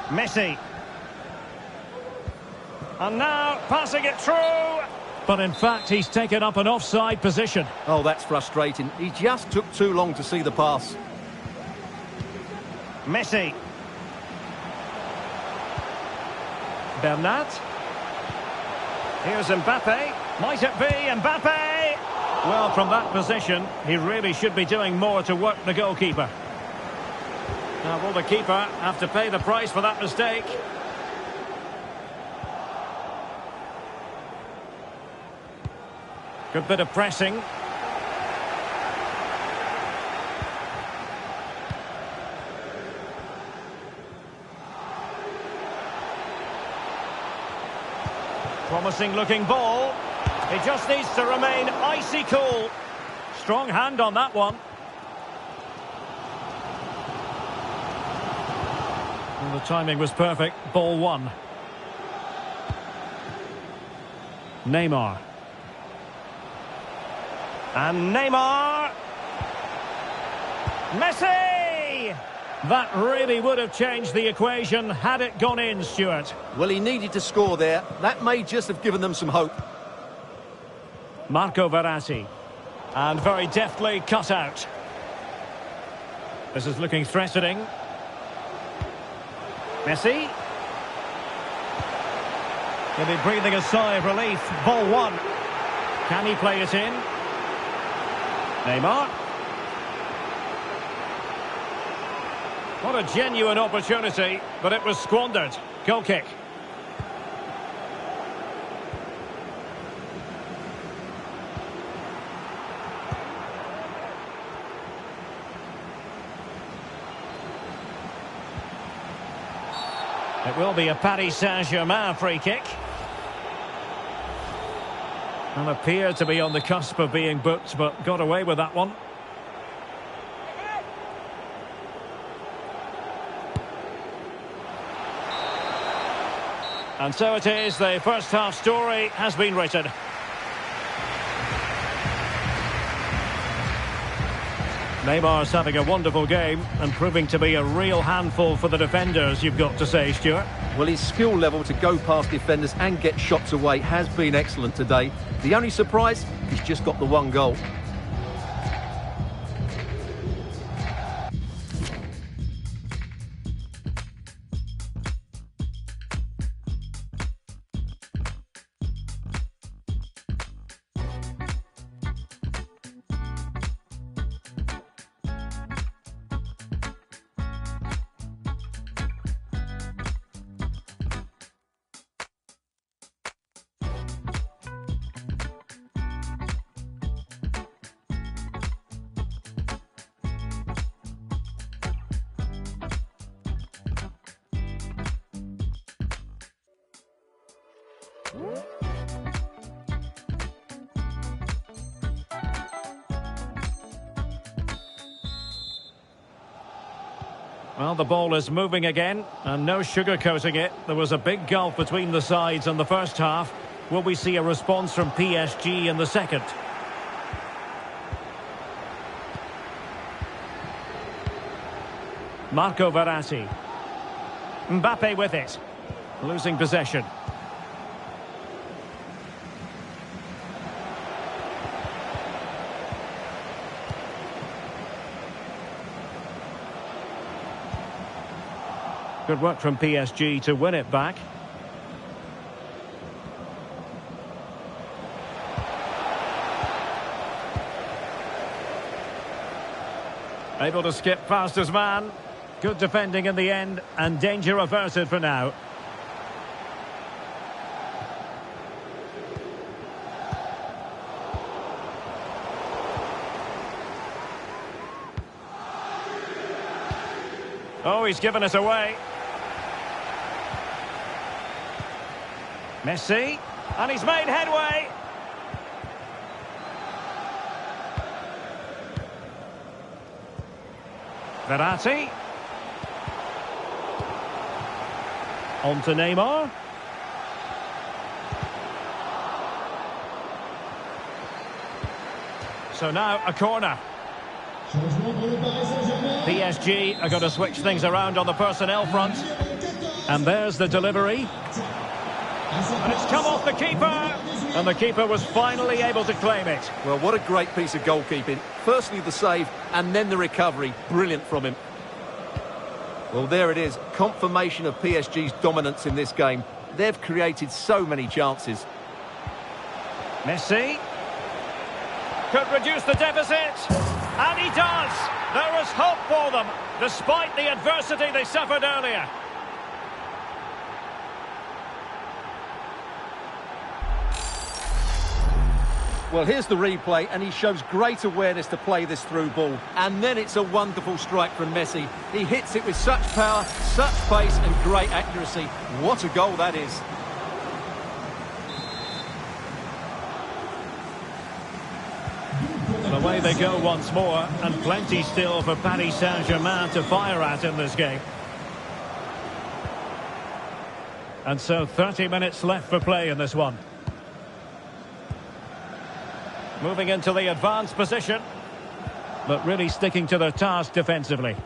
Messi. And now passing it through. But in fact, he's taken up an offside position. Oh, that's frustrating. He just took too long to see the pass. Messi. Bernat. Here's Mbappe. Might it be Mbappe? Well, from that position, he really should be doing more to work the goalkeeper. Now, will the keeper have to pay the price for that mistake? Good bit of pressing. Promising looking ball. He just needs to remain icy cool. Strong hand on that one. Well, the timing was perfect. Ball one. Neymar. And Neymar. Messi! That really would have changed the equation had it gone in, Stuart. Well, he needed to score there. That may just have given them some hope. Marco Verratti. And very deftly cut out. This is looking threatening. Messi. He'll be breathing a sigh of relief. Ball one. Can he play it in? Neymar. What a genuine opportunity, but it was squandered. Goal kick. It will be a Paris Saint-Germain free kick. And appeared to be on the cusp of being booked, but got away with that one. And so it is, the first half story has been written. Neymar's having a wonderful game and proving to be a real handful for the defenders, you've got to say, Stuart. Well, his skill level to go past defenders and get shots away has been excellent today. The only surprise, he's just got the one goal. Well, the ball is moving again, and no sugarcoating it. There was a big gulf between the sides in the first half. Will we see a response from PSG in the second? Marco Verratti. Mbappe with it. Losing possession. Good work from PSG to win it back. Able to skip past his man. Good defending in the end, and danger averted for now. Oh, he's given it away. Messi, and he's made headway. Verratti. On to Neymar. So now a corner. PSG are going to switch things around on the personnel front. And there's the delivery. And it's come off the keeper. And the keeper was finally able to claim it. Well, what a great piece of goalkeeping. Firstly the save and then the recovery. Brilliant from him. Well, there it is. Confirmation of PSG's dominance in this game. They've created so many chances. Messi could reduce the deficit. And he does. There is hope for them, despite the adversity they suffered earlier. Well, here's the replay, and he shows great awareness to play this through ball. And then it's a wonderful strike from Messi. He hits it with such power, such pace, and great accuracy. What a goal that is. And away they go once more, and plenty still for Paris Saint-Germain to fire at in this game. And so 30 minutes left for play in this one. Moving into the advanced position, but really sticking to their task defensively.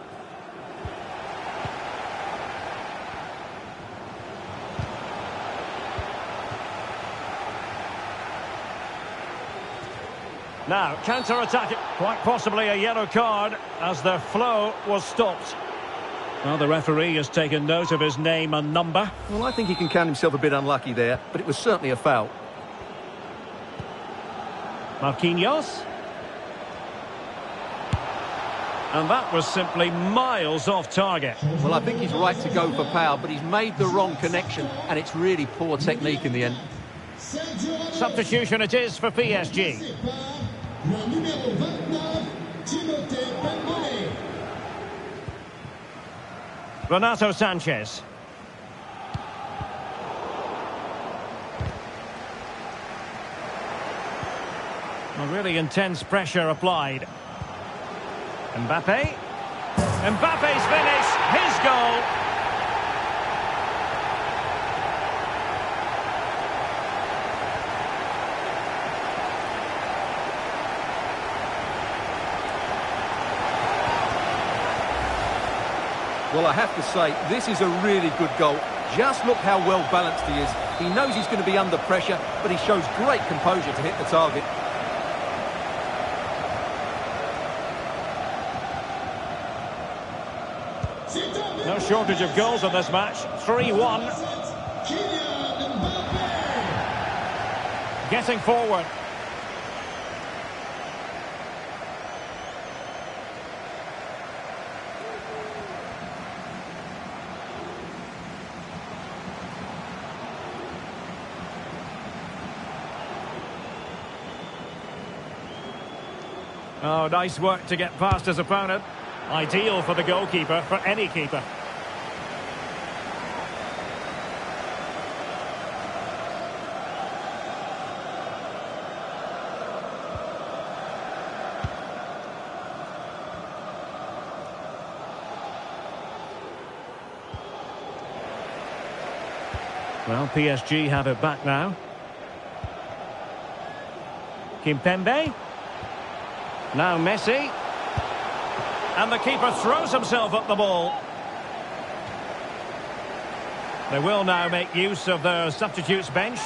Now, counter-attack, quite possibly a yellow card, as their flow was stopped. Well, the referee has taken note of his name and number. Well, I think he can count himself a bit unlucky there, but it was certainly a foul. Marquinhos. And that was simply miles off target. Well, I think he's right to go for power, but he's made the wrong connection, and it's really poor technique in the end. Substitution it is for PSG. Renato Sanchez. A really intense pressure applied. Mbappe. Mbappe's finish, his goal. Well, I have to say, this is a really good goal. Just look how well balanced he is. He knows he's going to be under pressure, but he shows great composure to hit the target. No shortage of goals in this match. 3-1. Getting forward. Oh, nice work to get past his opponent. Ideal for the goalkeeper, for any keeper. Well, PSG have it back now. Kimpembe. Now Messi. And the keeper throws himself at the ball. They will now make use of their substitutes bench.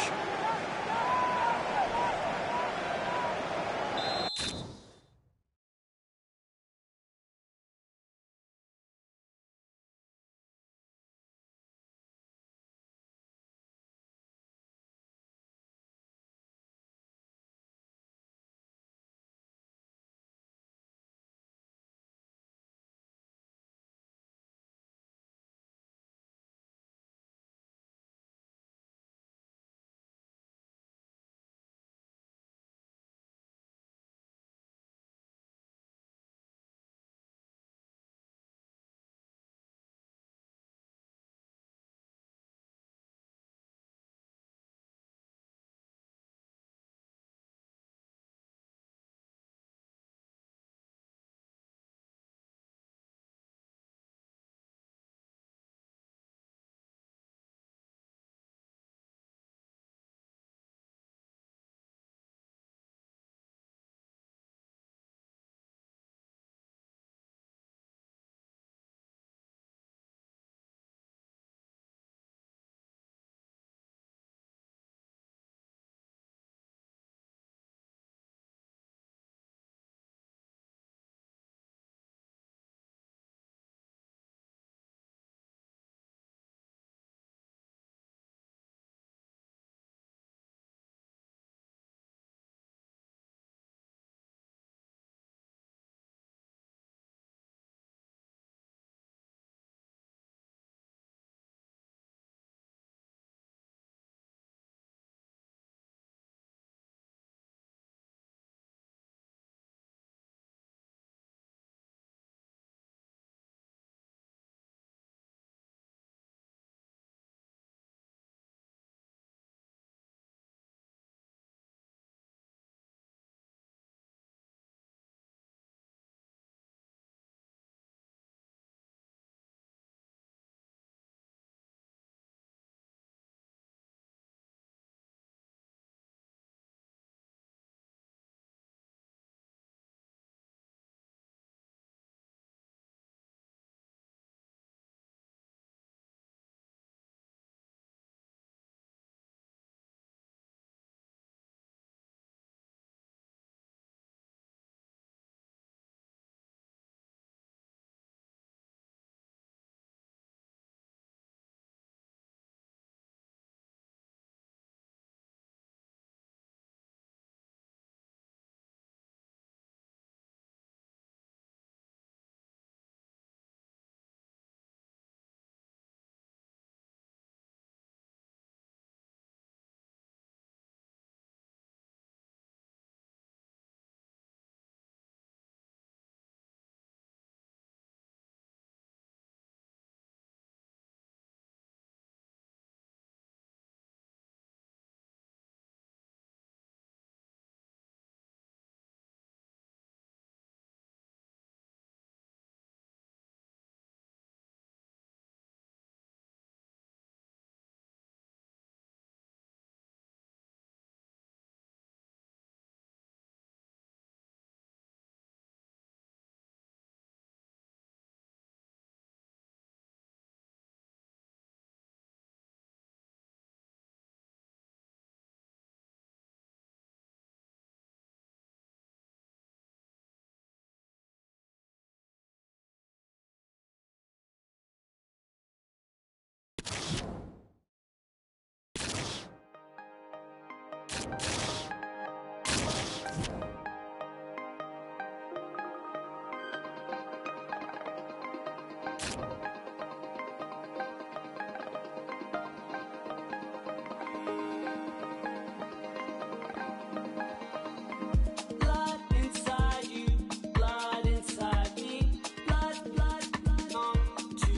Blood inside you, blood inside me. Blood, blood, blood on to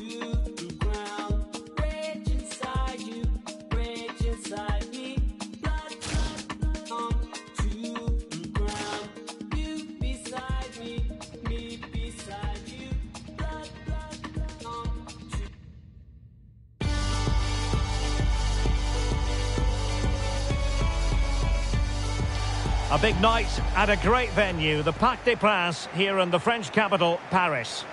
the ground. Rage inside you, rage inside me. Blood, blood, blood on to the ground. You beside me beside you. Blood, blood, blood on to. A big night at a great venue, the Parc des Princes, here in the French capital, Paris.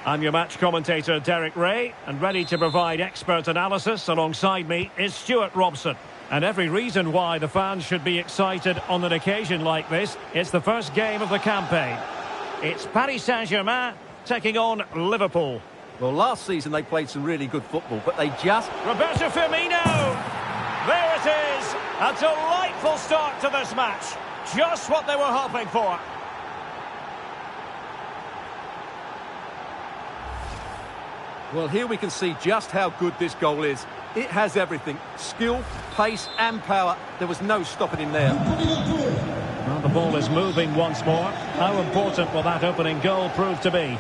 I'm your match commentator, Derek Ray, and ready to provide expert analysis alongside me is Stuart Robson. And every reason why the fans should be excited on an occasion like this. It's the first game of the campaign. It's Paris Saint-Germain taking on Liverpool. Well, last season they played some really good football, but they just... Roberto Firmino! There it is! A delightful start to this match. Just what they were hoping for. Well, here we can see just how good this goal is. It has everything. Skill, pace and power. There was no stopping him there. Well, the ball is moving once more. How important will that opening goal prove to be?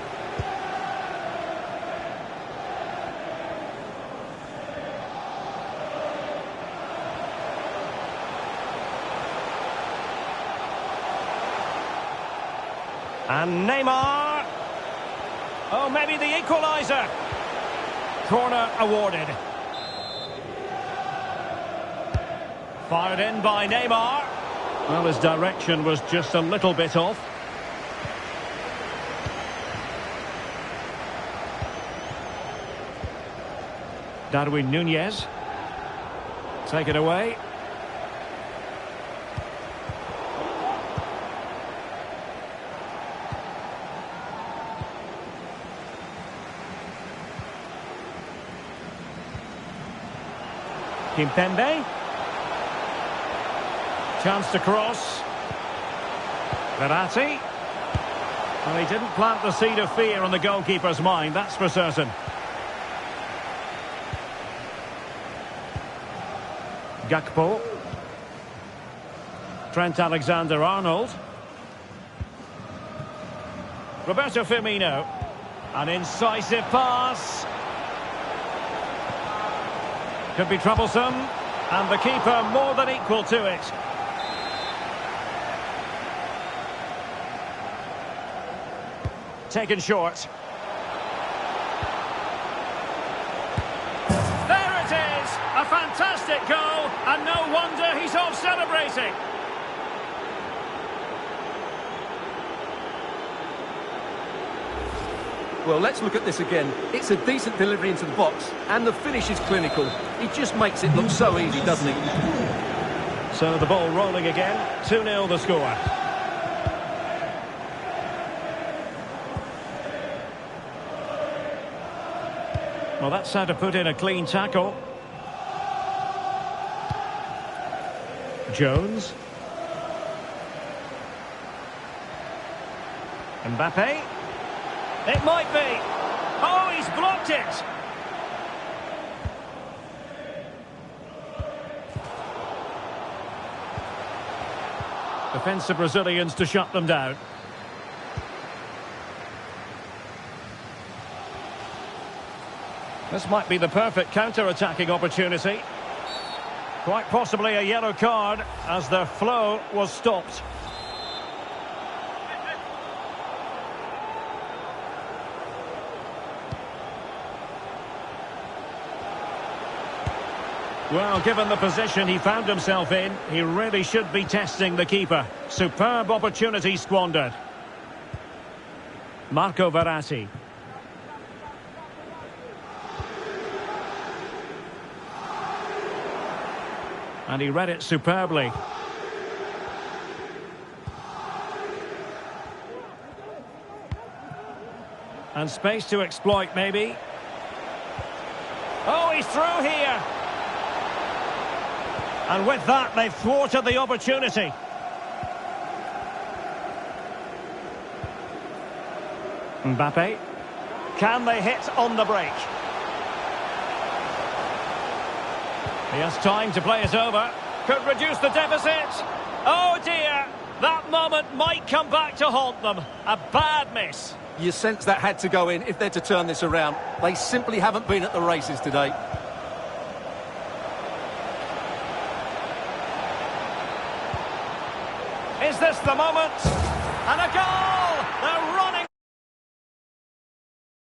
And Neymar. Oh, maybe the equaliser. Corner awarded. Fired in by Neymar. Well, his direction was just a little bit off. Darwin Núñez. Take it away. Kimpembe. Chance to cross. Verratti. Well, he didn't plant the seed of fear on the goalkeeper's mind, that's for certain. Gakpo. Trent Alexander-Arnold. Roberto Firmino. An incisive pass. Could be troublesome, and the keeper more than equal to it. Taken short. There it is! A fantastic goal, and no wonder he's off celebrating. Well, let's look at this again. It's a decent delivery into the box, and the finish is clinical. He just makes it look so easy, doesn't he? So the ball rolling again. 2-0 the score. Well, that's how to put in a clean tackle. Jones. Mbappe. It might be. Oh, he's blocked it. Defensive Brazilians to shut them down. This might be the perfect counter-attacking opportunity. Quite possibly a yellow card as their flow was stopped. Well, given the position he found himself in, he really should be testing the keeper. Superb opportunity squandered. Marco Verratti. And he read it superbly. And space to exploit, maybe. Oh, he's through here. And with that, they've thwarted the opportunity. Mbappe. Can they hit on the break? He has time to play it over. Could reduce the deficit. Oh dear, that moment might come back to haunt them. A bad miss. You sense that had to go in if they're to turn this around. They simply haven't been at the races today. Is this the moment?